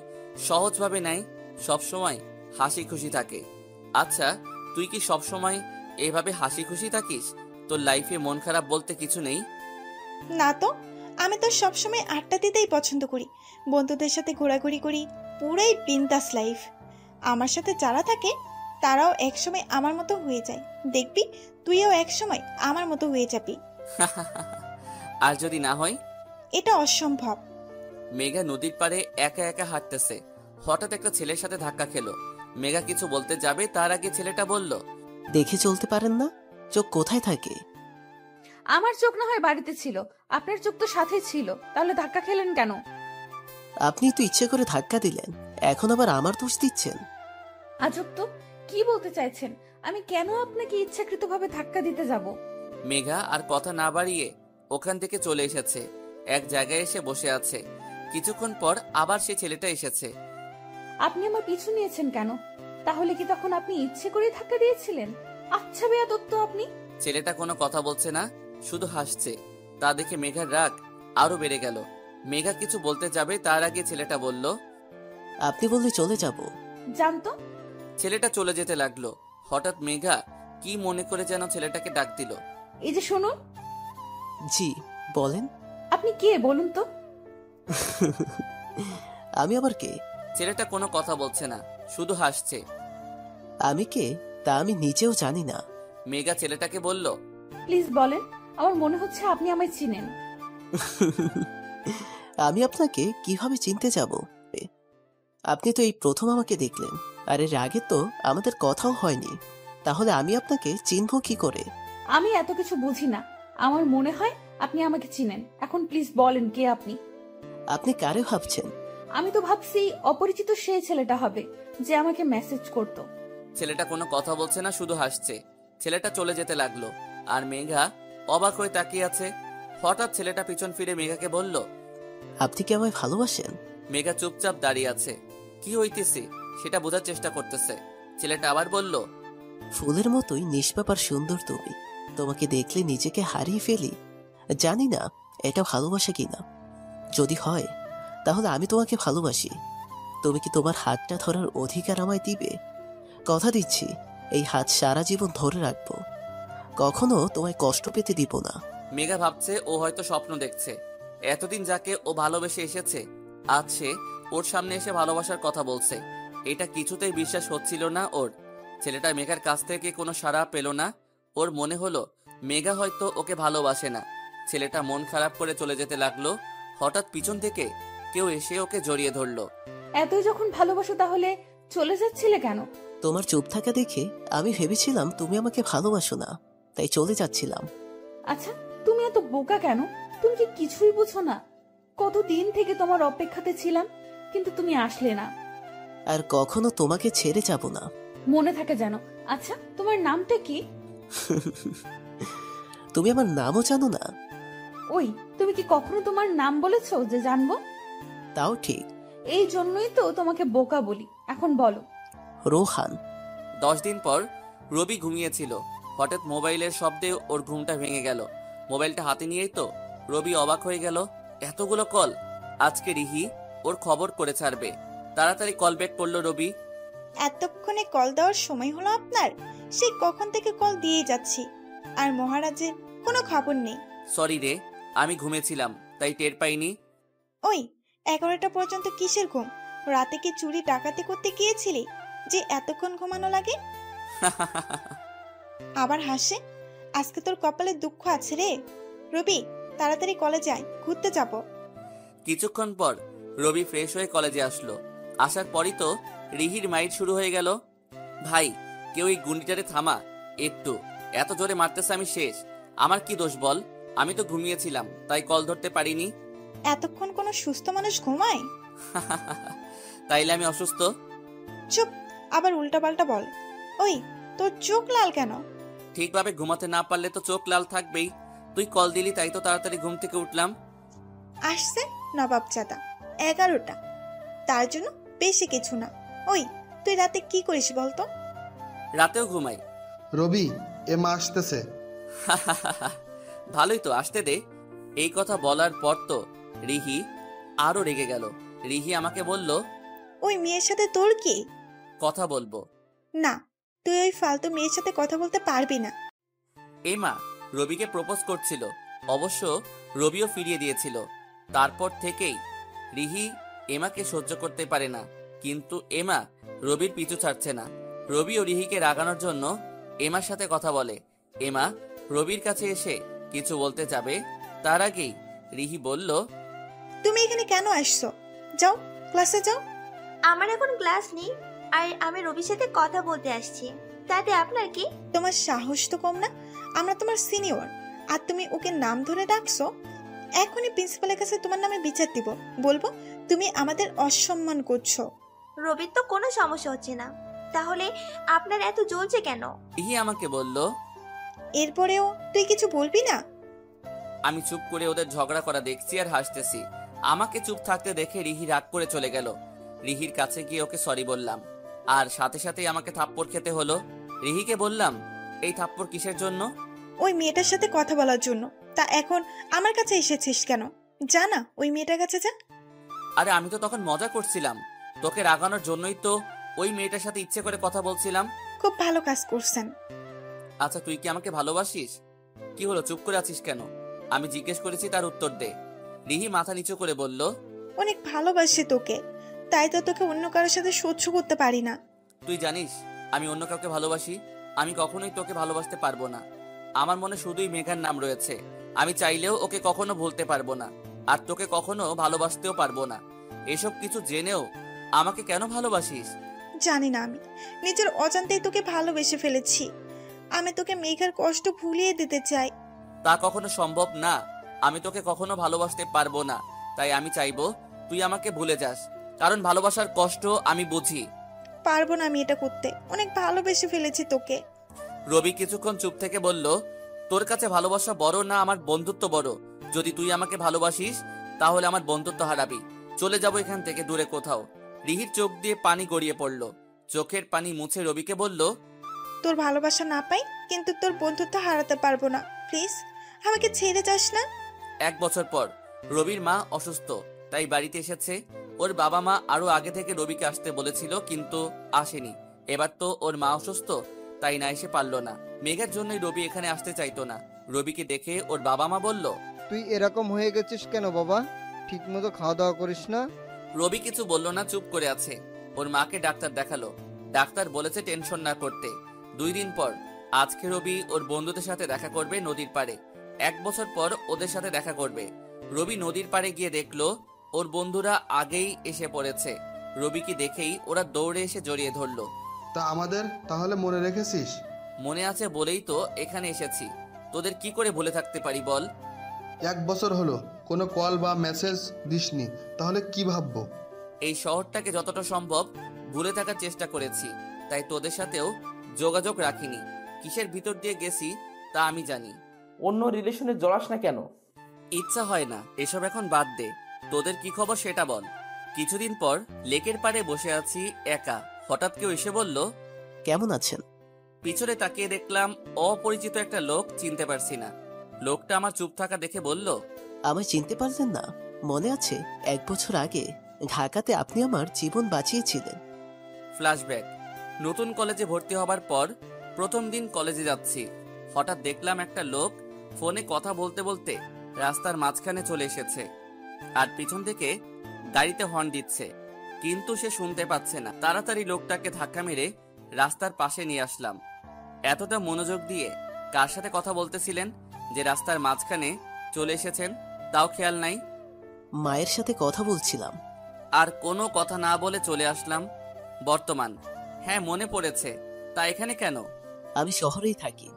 সহজভাবে নেয়, সবসময় হাসি খুশি থাকে। আচ্ছা, তুই কি সবসময় এভাবে হাসি খুশি থাকিস? তোর লাইফে মন খারাপ বলতে কিছু নেই? না তো, আমি তো সবসময় আড্ডা দিতেই পছন্দ করি, বন্ধুদের সাথে ঘোরাঘুরি করি, পুরাই বিন্দাস লাইফ। আমার সাথে যারা থাকে তারাও একসময় আমার মতো হয়ে যায়, দেখবি তুইও একসময় আমার মতো হয়ে যাবি। আর যদি না হয়? এটা অসম্ভব। মেঘা নদীর পাড়ে একা একা হাঁটতেছে, হঠাৎ একটা ছেলের সাথে ধাক্কা খেলো। মেঘা কিছু বলতে যাবে তার আগে ছেলেটা বলল, দেখে চলতে পারেন না? চোখ কোথায় থাকে? আমার চোখ না হয় বাড়িতে ছিল, আপনার চোখ তো সাথে ছিল, তাহলে ধাক্কা খেলেন কেন? আপনি তো ইচ্ছে করে ধাক্কা দিলেন, এখন আবার আমার দোষ দিচ্ছেন। আজব তো, কি বলতে চাইছেন? আমি কেন আপনাকে ইচ্ছাকৃতভাবে ধাক্কা দিতে যাব? মেঘা আর কথা না বাড়িয়ে ওখান থেকে চলে এসেছে, এক জায়গায় এসে বসে আছে। কিছুক্ষণ পর আবার সে ছেলেটা এসেছে। আপনি আমার পিছু নিয়েছেন কেন? তাহলে কি তখন আপনি ইচ্ছে করে ধাক্কা দিয়েছিলেন? আচ্ছা বেয়াদব তো আপনি। ছেলেটা কোনো কথা বলছে না, শুধু হাসছে। তা দেখে মেঘার রাগ আরো বেড়ে গেল। মেঘা কিছু বলতে যাবে তার আগে ছেলেটা বলল, আপনি বললে চলে যাব। জানতো। ছেলেটা চলে যেতে লাগলো। হঠাৎ মেঘা কি মনে করে যেন ছেলেটাকে ডাক দিল। এই যে শুনুন। জি বলেন। আপনি কে বলুন তো? আমি আবার কে? ছেলেটা কোনো কথা বলছে না, শুধু হাসছে। আমি কে তা আমি নিজেও জানি না। মেঘা ছেলেটাকে বলল, প্লিজ বলেন, আমার মনে হচ্ছে আপনি আমায় চিনেন। আমি আপনাকে কিভাবে চিনতে যাব? আপনি তো এই প্রথম আমাকে দেখলেন, আর এর আগে তো আমাদের কথাও হয়নি, তাহলে আমি আপনাকে চিনব কি করে? আমি এত কিছু বুঝি না, আমার মনে হয় আপনি আমাকে চিনেন। এখন প্লিজ বলেন কে আপনি? আপনি কারে ভাবছেন? আমি তো ভাবছি অপরিচিত সেই ছেলেটা হবে যে আমাকে মেসেজ করতো। ছেলেটা কোনো কথা বলছে না, শুধু হাসছে। ছেলেটা চলে যেতে লাগলো আর মেঘা অবাক হয়ে তাকিয়ে আছে। হঠাৎ ছেলেটা পিছন ফিরে মেঘাকে বলল, আপনি কি আমায় ভালোবাসেন? মেঘা চুপচাপ দাঁড়িয়ে আছে, কি হইতেছে সেটা বোঝার চেষ্টা করতেছে। ছেলেটা আবার বলল, ফুলের মতোই নিষ্পাপ আর সুন্দর তুমি, তোমাকে দেখলে নিজেকে হারিয়ে ফেলি। জানি না এটা ভালোবাসা কিনা, যদি হয় তাহলে আমি তোমাকে ভালোবাসি। তুমি কি তোমার হাতটা ধরার অধিকার আমায় দিবে? কথা দিচ্ছি এই হাত সারা জীবন ধরে রাখবো, কখনো তোমায় কষ্ট পেতে দিব না। মেঘা ভাবছে ও হয়তো স্বপ্ন দেখছে। এতদিন যাকে ও ভালোবেসে এসেছে, আজ সে ওর সামনে এসে ভালোবাসার কথা বলছে। এটা কিছুতেই বিশ্বাস হচ্ছিল না ওর। ছেলেটা মেঘার কাছ থেকে কোনো সাড়া পেল না। ওর মনে হলো মেঘা হয়তো ওকে ভালোবাসে না। ছেলেটা মন খারাপ করে চলে যেতে লাগলো। হঠাৎ পিছন থেকে কেউ এসে ওকে জড়িয়ে ধরলো। এতই যখন ভালোবাসো তাহলে চলে যাচ্ছিলে কেন? তোমার চুপ থাকা দেখে আমি ভেবেছিলাম তুমি আমাকে ভালোবাসো না, তাই চলে যাচ্ছিলাম। আচ্ছা, তুমি এত বোকা কেন? তুমি কি কিছুই বুঝো না? কতদিন থেকে তোমার অপেক্ষাতে ছিলাম, কিন্তু তুমি আসলে না। আর কখনো তোমাকে ছেড়ে যাব না। মনে থাকে যেন। আচ্ছা, তোমার নামটা কি? তুমি আমার নামও জানো না? ওই, তুমি কি কখনো তোমার নাম বলেছো যে জানবো? তাও ঠিক। এই জন্যই তো তোমাকে বোকা বলি। এখন বলো। রোহান। 10 দিন পর রবি ঘুমিয়েছিল। হঠাৎ মোবাইলের শব্দে ওর ঘুমটা ভেঙে গেল। মোবাইলটা হাতে নিয়েই তো রবি অবাক হয়ে গেল, এতগুলো কল! আজকে রিহি ওর খবর করে ছাড়বে। তাড়াতাড়ি কল ব্যাক করলো রবি। এতক্ষণে কল দেওয়ার সময় হলো আপনার? সেই কখন থেকে কল দিয়ে যাচ্ছি, আর মহারাজের কোনো খবর নেই। সরি রে, আমি ঘুমেছিলাম তাই টের পাইনি। ওই 11টা পর্যন্ত কিসের ঘুম? রাতে কি চুরি ডাকাতি করতে গিয়েছিলি যে এতক্ষণ ঘুমানো লাগে? আবার হাসে। আজকে তোর কপালে দুঃখ আছে রে। রবি, তাড়াতাড়ি কলেজে আয়, ঘুরতে যাব। কিছুক্ষণ পর রবি ফ্রেশ হয়ে কলেজে আসলো। আসার পরই তো রিহির মাইট শুরু হয়ে গেল। ভাই, কেউ এই গুন্ডিটারে থামা একটু, এত জোরে মারতেছে আমি শেষ। আমার কি দোষ বল? আমি তো ঘুমিয়েছিলাম তাই কল ধরতে পারিনি। এতক্ষণ কোনো সুস্থ মানুষ ঘুমায়? তাইলে আমি অসুস্থ? চুপ, আবার উল্টাপাল্টা বল। ওই, তোর চোখ লাল কেন? ঠিকভাবে ঘুমাতে না পারলে তো চোখ লাল থাকবেই। তুই কল দিলি তাই তো তাড়াতাড়ি ঘুম থেকে উঠলাম। আসছে নবাব চাঁদা 11টা, তার জন্য বেশি কিছু না। ওই, তুই রাতে কি করিস বলতো? রাতেও ঘুমাই। রবি, এ মা আসতেছে। ভালোই তো, আসতে দে। এই কথা বলার পর তো রিহি আরো রেগে গেল। রিহি আমাকে বলল, ওই মেয়ের সাথে তোর কি? কথা বলবো না, তুই ওই ফালতু মেয়ের সাথে কথা বলতে পারবি না। এই মা রবিকে প্রপোজ করছিল। অবশ্য রবিও ফিরিয়ে দিয়েছিল। তারপর থেকেই রিহি এমাকে সহ্য করতে পারে না, কিন্তু এমা রবির পিছু ছাড়ছে না। রবিও রিহিকে রাগানোর জন্য এমার সাথে কথা বলে। এমা রবির কাছে এসে কিছু বলতে যাবে, তার আগেই রিহি বলল, তুমি এখানে কেন আসছো? যাও, ক্লাসে যাও। আমার এখন ক্লাস নেই, আর আমি রবির সাথে কথা বলতে আসছি। তাতে আপনার কি? তোমার সাহস তো কম না। আমরা তোমার সিনিয়র, আর তুমি ওকে নাম ধরে ডাকছো। এখনই প্রিন্সিপালের কাছে তোমার নামে বিচার দিব। বলবো তুমি আমাদের অসম্মান করছো। রবির তো কোনো সমস্যা হচ্ছে না, তাহলে আপনার এত জ্বলছে কেন? রিহি আমাকে বলল। এরপরেও তুই কিছু বলবি না? আমি চুপ করে ওদের ঝগড়া করা দেখছি আর হাসতেছি। আমাকে চুপ থাকতে দেখে রিহি রাগ করে চলে গেল। রিহির কাছে গিয়ে ওকে সরি বললাম, আর সাথে সাথেই আমাকে থাপ্পড় খেতে হলো। রিহিকে বললাম, এই থাপ্পড় কিসের জন্য? ওই মেয়েটার সাথে কথা বলার জন্য। তা এখন আমার কাছে এসেছিস কেন? জানা ওই মেয়েটার কাছে যা। আরে আমি তো তখন মজা করছিলাম, তোকে রাগানোর জন্যই তো ওই মেয়েটার সাথে ইচ্ছে করে কথা বলছিলাম। খুব ভালো কাজ করছেন। আচ্ছা তুই কি আমাকে ভালোবাসিস? কি হলো, চুপ করে আছিস কেন? আমি জিজ্ঞেস করেছি, তার উত্তর দে। রিহি মাথা নিচু করে বলল, অনেক ভালোবাসি তোকে, তাই তো তোকে অন্য কারোর সাথে সহ্য করতে পারি না। তুই জানিস আমি অন্য কাউকে ভালোবাসি? আমি কখনোই তোকে ভালোবাসতে পারবো না। আমার মনে শুধুই মেঘার নাম রয়েছে। আমি চাইলেও ওকে কখনো ভুলতে পারবো না, আর তোকে কখনো ভালোবাসতেও পারবো না। এসব কিছু জেনেও আমাকে কেন ভালোবাসিস? জানি না, আমি নিজের অজান্তেই তোকে ভালোবেসে ফেলেছি। আমি তোকে মেঘার কষ্ট ভুলিয়ে দিতে চাই। তা কখনো সম্ভব না। আমি তোকে কখনো ভালোবাসতে পারবো না, তাই আমি চাইবো তুই আমাকে ভুলে যাস, কারণ ভালোবাসার কষ্ট আমি বুঝি। পারবো না আমি এটা করতে, অনেক ভালোবেসে ফেলেছি তোকে। রবি কিছুক্ষণ চুপ থেকে বলল, তোর কাছে ভালোবাসা বড় না আমার বন্ধুত্ব বড়? যদি তুই আমাকে ভালোবাসিস তাহলে আমার বন্ধুত্ব হারাবি। চলে যাবো এখান থেকে দূরে কোথাও। রিহির চোখ দিয়ে পানি গড়িয়ে পড়ল। চোখের পানি মুছে রবিকে বলল, তোর ভালোবাসা না পাই, কিন্তু তোর বন্ধুত্ব হারাতে পারবো না। প্লিজ আমাকে ছেড়ে যাস না। 1 বছর পর রবির মা অসুস্থ, তাই বাড়িতে এসেছে। ওর বাবা মা আরো আগে থেকে রবিকে আসতে বলেছিল, কিন্তু আসেনি। এবার তো ওর মা অসুস্থ, তাই না এসে পারলো না। মেঘার জন্যই রবি এখানে আসতে চাইতো না। রবিকে দেখে ওর বাবা মা বলল, তুই এরকম হয়ে গেছিস কেন বাবা? ঠিক মতো খাওয়া দাওয়া করিস না? রবি কিছু বলল না, চুপ করে আছে। ওর মাকে ডাক্তার দেখালো। ডাক্তার বলেছে টেনশন না করতে। 2 দিন পর আজকে রবি ওর বন্ধুদের সাথে দেখা করবে নদীর পাড়ে। 1 বছর পর ওদের সাথে দেখা করবে। রবি নদীর পাড়ে গিয়ে দেখলো ওর বন্ধুরা আগেই এসে পড়েছে। রবিকে দেখেই ওরা দৌড়ে এসে জড়িয়ে ধরলো। তা আমাদের তাহলে মনে রেখেছিস? মনে আছে বলেই তো এখানে এসেছি। তোদের কি করে ভুলে থাকতে পারি বল? 1 বছর হলো কোনো কল বা মেসেজ দিসনি, তাহলে কি ভাববো? এই শহরটাকে যতটা সম্ভব ভুলে থাকার চেষ্টা করেছি, তাই তোদের সাথেও যোগাযোগ রাখিনি। কিসের ভিতর দিয়ে গেছি তা আমি জানি। অন্য রিলেশনে জড়াস না কেন? ইচ্ছা হয় না, এসব এখন বাদ দে। তোদের কি খবর সেটা বল। কিছুদিন পর লেকের পাড়ে বসে আছি একা। হঠাৎ কেউ এসে বলল, কেমন আছেন? পিছনে তাকিয়ে দেখলাম অপরিচিত একটা লোক, চিনতে পারছি না। লোকটা আমার চুপ থাকা দেখে বলল, আমায় চিনতে পারলেন না? মনে আছে 1 বছর আগে ঢাকাতে আপনি আমার জীবন বাঁচিয়েছিলেন। ফ্ল্যাশব্যাক। নতুন কলেজে ভর্তি হবার পর প্রথম দিন কলেজে যাচ্ছি। হঠাৎ দেখলাম একটা লোক ফোনে কথা বলতে বলতে রাস্তার মাঝখানে চলে এসেছে, আর পিছন থেকে গাড়িতে হর্ন দিচ্ছে, কিন্তু সে শুনতে পাচ্ছে না। তাড়াতাড়ি লোকটাকে ধাক্কা মেরে রাস্তার পাশে নিয়ে আসলাম। এতটা মনোযোগ দিয়ে কার সাথে কথা বলতেছিলেন যে রাস্তার মাঝখানে চলে এসেছেন তাও খেয়াল নাই। মায়ের সাথে কথা বলছিলাম। আর কোনো কথা না বলে চলে আসলাম বর্তমান। হ্যাঁ মনে পড়েছে। তা এখানে কেন? আমি শহরেই থাকি,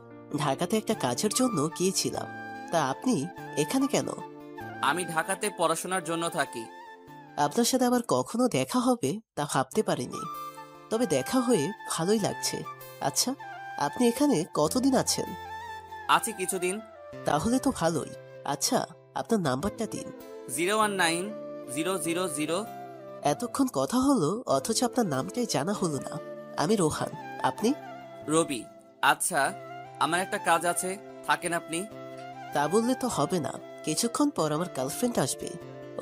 ঢাকাতে একটা কাজের জন্য গিয়েছিলাম। তা আপনি এখানে কেন? আমি ঢাকাতে পড়াশোনার জন্য থাকি। আপনার সাথে আবার কখনো দেখা হবে তা ভাবতে পারিনি, তবে দেখা হয়ে ভালোই লাগছে। আচ্ছা, আপনি এখানে কতদিন আছেন? আছি কিছুদিন। তাহলে তো ভালোই। আচ্ছা, আপনার নাম্বারটা দিন। 019-000। এতক্ষণ কথা হলো অথচ আপনার নামটাই জানা হলো না। আমি রোহান, আপনি? রবি। আচ্ছা আমার একটা কাজ আছে, থাকেন আপনি? তা বললে তো হবে না, কিছুক্ষণ পর আমার গার্লফ্রেন্ড আসবে,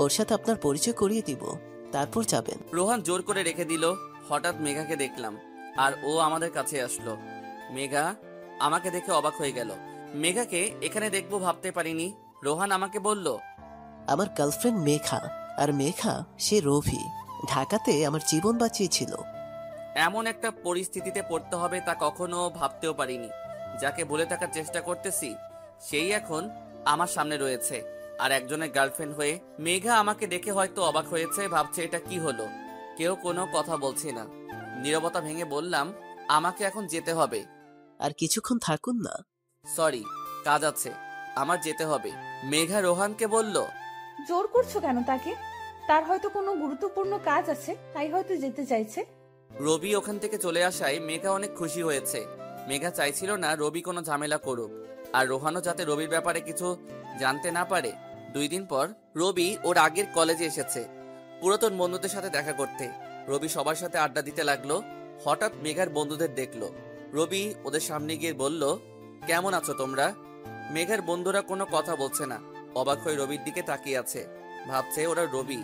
ওর সাথে আপনার পরিচয় করিয়ে দিব, তারপর যাবেন। রোহান জোর করে রেখে দিল। হঠাৎ মেঘাকে দেখলাম, আর ও আমাদের কাছে আসলো। মেঘা আমাকে দেখে অবাক হয়ে গেল। মেঘাকে এখানে দেখবো ভাবতে পারিনি। রোহান আমাকে বলল, আমার গার্লফ্রেন্ড মেঘা, আর মেঘা সে রভি, ঢাকাতে আমার জীবন বাঁচিয়েছিল। এমন একটা পরিস্থিতিতে পড়তে হবে তা কখনো ভাবতেও পারিনি। যাকে ভুলে থাকার চেষ্টা করতেছি সেই এখন আমার সামনে রয়েছে, আর একজনের গার্লফ্রেন্ড হয়ে। মেঘা আমাকে দেখে হয়তো অবাক হয়েছে, ভাবছে এটা কি হলো। কেউ কোনো কথা বলছে না। নীরবতা ভেঙে বললাম, আমাকে এখন যেতে হবে। আর কিছুক্ষণ থাকুন না। সরি, কাজ আছে, আমার যেতে হবে। মেঘা রোহানকে বলল, জোর করছো কেন তাকে? তার হয়তো কোনো গুরুত্বপূর্ণ কাজ আছে, তাই হয়তো যেতে চাইছে। রবি ওখান থেকে চলে আসায় মেঘা অনেক খুশি হয়েছে। মেঘা চাইছিল না রবি কোনো ঝামেলা করুক, আর রোহানও যাতে রবির ব্যাপারে কিছু জানতে না পারে। 2 দিন পর রবি ওর আগের কলেজে এসেছে পুরাতন বন্ধুদের সাথে দেখা করতে। রবি সবার সাথে আড্ডা দিতে লাগলো। হঠাৎ মেঘার বন্ধুদের দেখলো। রবি ওদের সামনে গিয়ে বলল, কেমন আছো তোমরা? মেঘার বন্ধুরা কোনো কথা বলছে না, অবাক হয়ে রবির দিকে তাকিয়ে আছে। ভাবছে ওরা রবি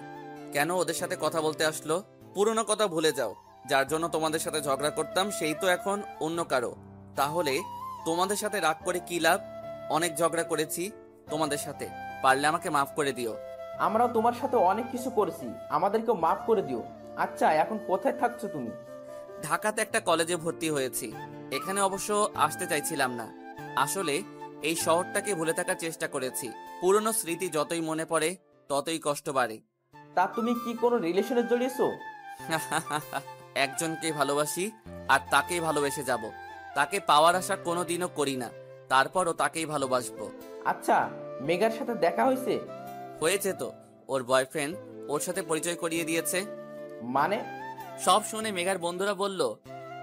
কেন ওদের সাথে কথা বলতে আসলো। পুরনো কথা ভুলে যাও, যার জন্য তোমাদের সাথে ঝগড়া করতাম সেই তো এখন অন্য কারো। তাহলে তোমাদের সাথে রাগ করে কি লাভ? অনেক ঝগড়া করেছি তোমাদের সাথে, পারলে আমাকে মাফ করে দিও। আমরাও তোমার সাথে অনেক কিছু করেছি, আমাদেরকেও মাফ করে দিও। আচ্ছা, এখন কোথায় থাকছো তুমি? ঢাকাতে একটা কলেজে ভর্তি হয়েছি। এখানে অবশ্য আসতে চাইছিলাম না। আসলে এই শহরটাকে ভুলে থাকার চেষ্টা করেছি। পুরনো স্মৃতি যতই মনে পড়ে ততই কষ্ট বাড়ে। তা তুমি কি কোনো রিলেশনে জড়িয়েছো? একজনকে ভালোবাসি আর তাকেই ভালোবেসে যাব। তাকে পাওয়ার আশা কোনোদিনও করি না, তারপরও তাকেই ভালোবাসবো। আচ্ছা, মেঘার সাথে দেখা হয়েছে? হয়েছে তো, ওর বয়ফ্রেন্ড ওর সাথে পরিচয় করিয়ে দিয়েছে। মানে? সব শুনে মেঘার বন্ধুরা বলল,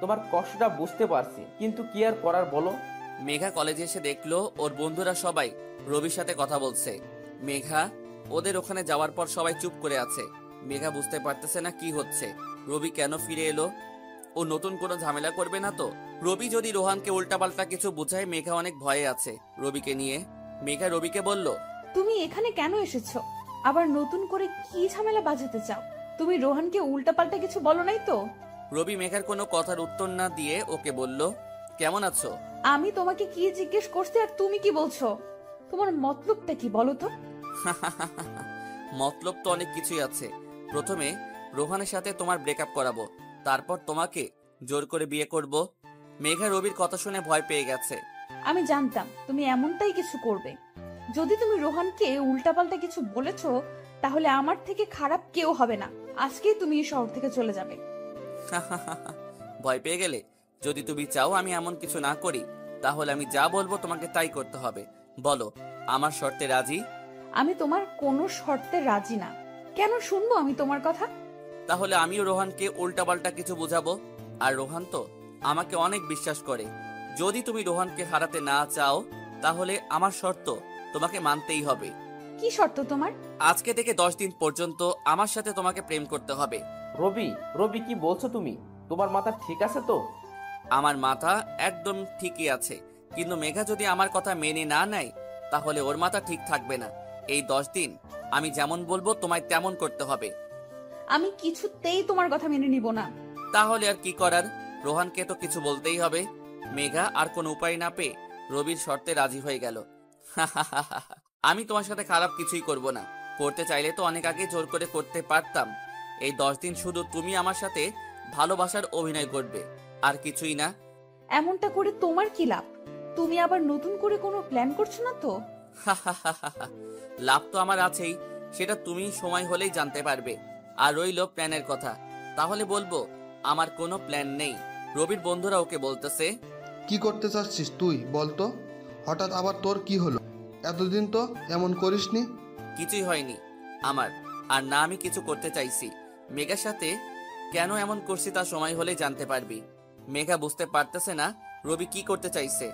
তোমার কষ্টটা বুঝতে পারছি, কিন্তু কি আর করার বলো। মেঘা কলেজে এসে দেখলো ওর বন্ধুরা সবাই রবির সাথে কথা বলছে। মেঘা ওদের ওখানে যাওয়ার পর সবাই চুপ করে আছে। মেঘা বুঝতে পারতেছে না কি হচ্ছে। রবি কেন ফিরে এলো? ও নতুন কোনো ঝামেলা করবে না তো? রবি যদি রোহানকে উল্টাপাল্টা কিছু বোঝায়, মেঘা অনেক ভয়ে আছে রবিকে নিয়ে। মেঘা রবিকে বলল, তুমি এখানে কেন এসেছো? আবার নতুন করে কি ঝামেলা বাজাতে চাও? তুমি রোহানকে উল্টাপাল্টা কিছু বলো নাই তো? রবি মেঘার কোনো কথার উত্তর না দিয়ে ওকে বলল, কেমন আছো? আমি তোমাকে কি জিজ্ঞেস করছি আর তুমি কি বলছো? তোমার মতলবটা কি বলো তো? মতলব তো অনেক কিছুই আছে। প্রথমে রোহানের সাথে তোমার ব্রেকআপ করাবো, তারপর তোমাকে জোর করে বিয়ে করব। মেঘা রবির কথা শুনে ভয় পেয়ে গেছে। আমি জানতাম তুমি এমনটাই কিছু করবে। যদি তুমি রোহানকে উল্টাপাল্টা কিছু বলেছো, তাহলে আমার থেকে খারাপ কেউ হবে না। আজকেই তুমি এই শহর থেকে চলে যাবে। ভয় পেয়ে গেলে? যদি তুমি চাও আমি এমন কিছু না করি, তাহলে আমি যা বলবো তোমাকে তাই করতে হবে। বলো, আমার শর্তে রাজি? আমি তোমার কোনো শর্তে রাজি না। কেন শুনবো আমি তোমার কথা? তাহলে আমিও রোহানকে উল্টাপাল্টা কিছু বুঝাবো। আর রোহান তো আমাকে অনেক বিশ্বাস করে। যদি তুমি রোহানকে হারাতে না চাও, তাহলে আমার শর্ত তোমাকে মানতেই হবে। কি শর্ত তোমার? আজকে থেকে 10 দিন পর্যন্ত আমার সাথে তোমাকে প্রেম করতে হবে। রবি, রবি কি বলছো তুমি? তোমার মাথা ঠিক আছে তো? আমার মাথা একদম ঠিকই আছে, কিন্তু মেঘা যদি আমার কথা মেনে না নেয়, তাহলে ওর মাথা ঠিক থাকবে না। এই 10 দিন আমি যেমন বলবো তোমায় তেমন করতে হবে। আমি কিছুতেই তোমার কথা মেনে নিব না। তাহলে আর কি করার? রোহানকে তো কিছু বলতেই হবে। মেঘা আর কোনো উপায় না পেয়ে রবির শর্তে রাজি হয়ে গেল। আমি তোমার সাথে খারাপ কিছুই করব না। করতে চাইলে তো অনেক আগে জোর করে করতে পারতাম। এই 10 দিন শুধু তুমি আমার সাথে ভালোবাসার অভিনয় করবে, আর কিছুই না। এমনটা করে তোমার কি লাভ? তুমি আবার নতুন করে কোনো প্ল্যান করছো না তো? লাভ তো আমার আছেই, সেটা তুমি সময় হলেই জানতে পারবে। আর রইল প্ল্যানের কথা, তাহলে বলবো আমার কোনো প্ল্যান নেই। রবির বন্ধুরা ওকে বলতেছে, কি করতে চাচ্ছিস তুই বলতো? হঠাৎ আবার তোর কি হলো? এতদিন তো এমন করিসনি। কিছুই হয়নি আমার, আর না আমি কিছু করতে চাইছি। মেঘার সাথে কেন এমন করছি তা সময় হলেই জানতে পারবি। মেঘা বুঝতে পারতেছে না রবি কি করতে চাইছে,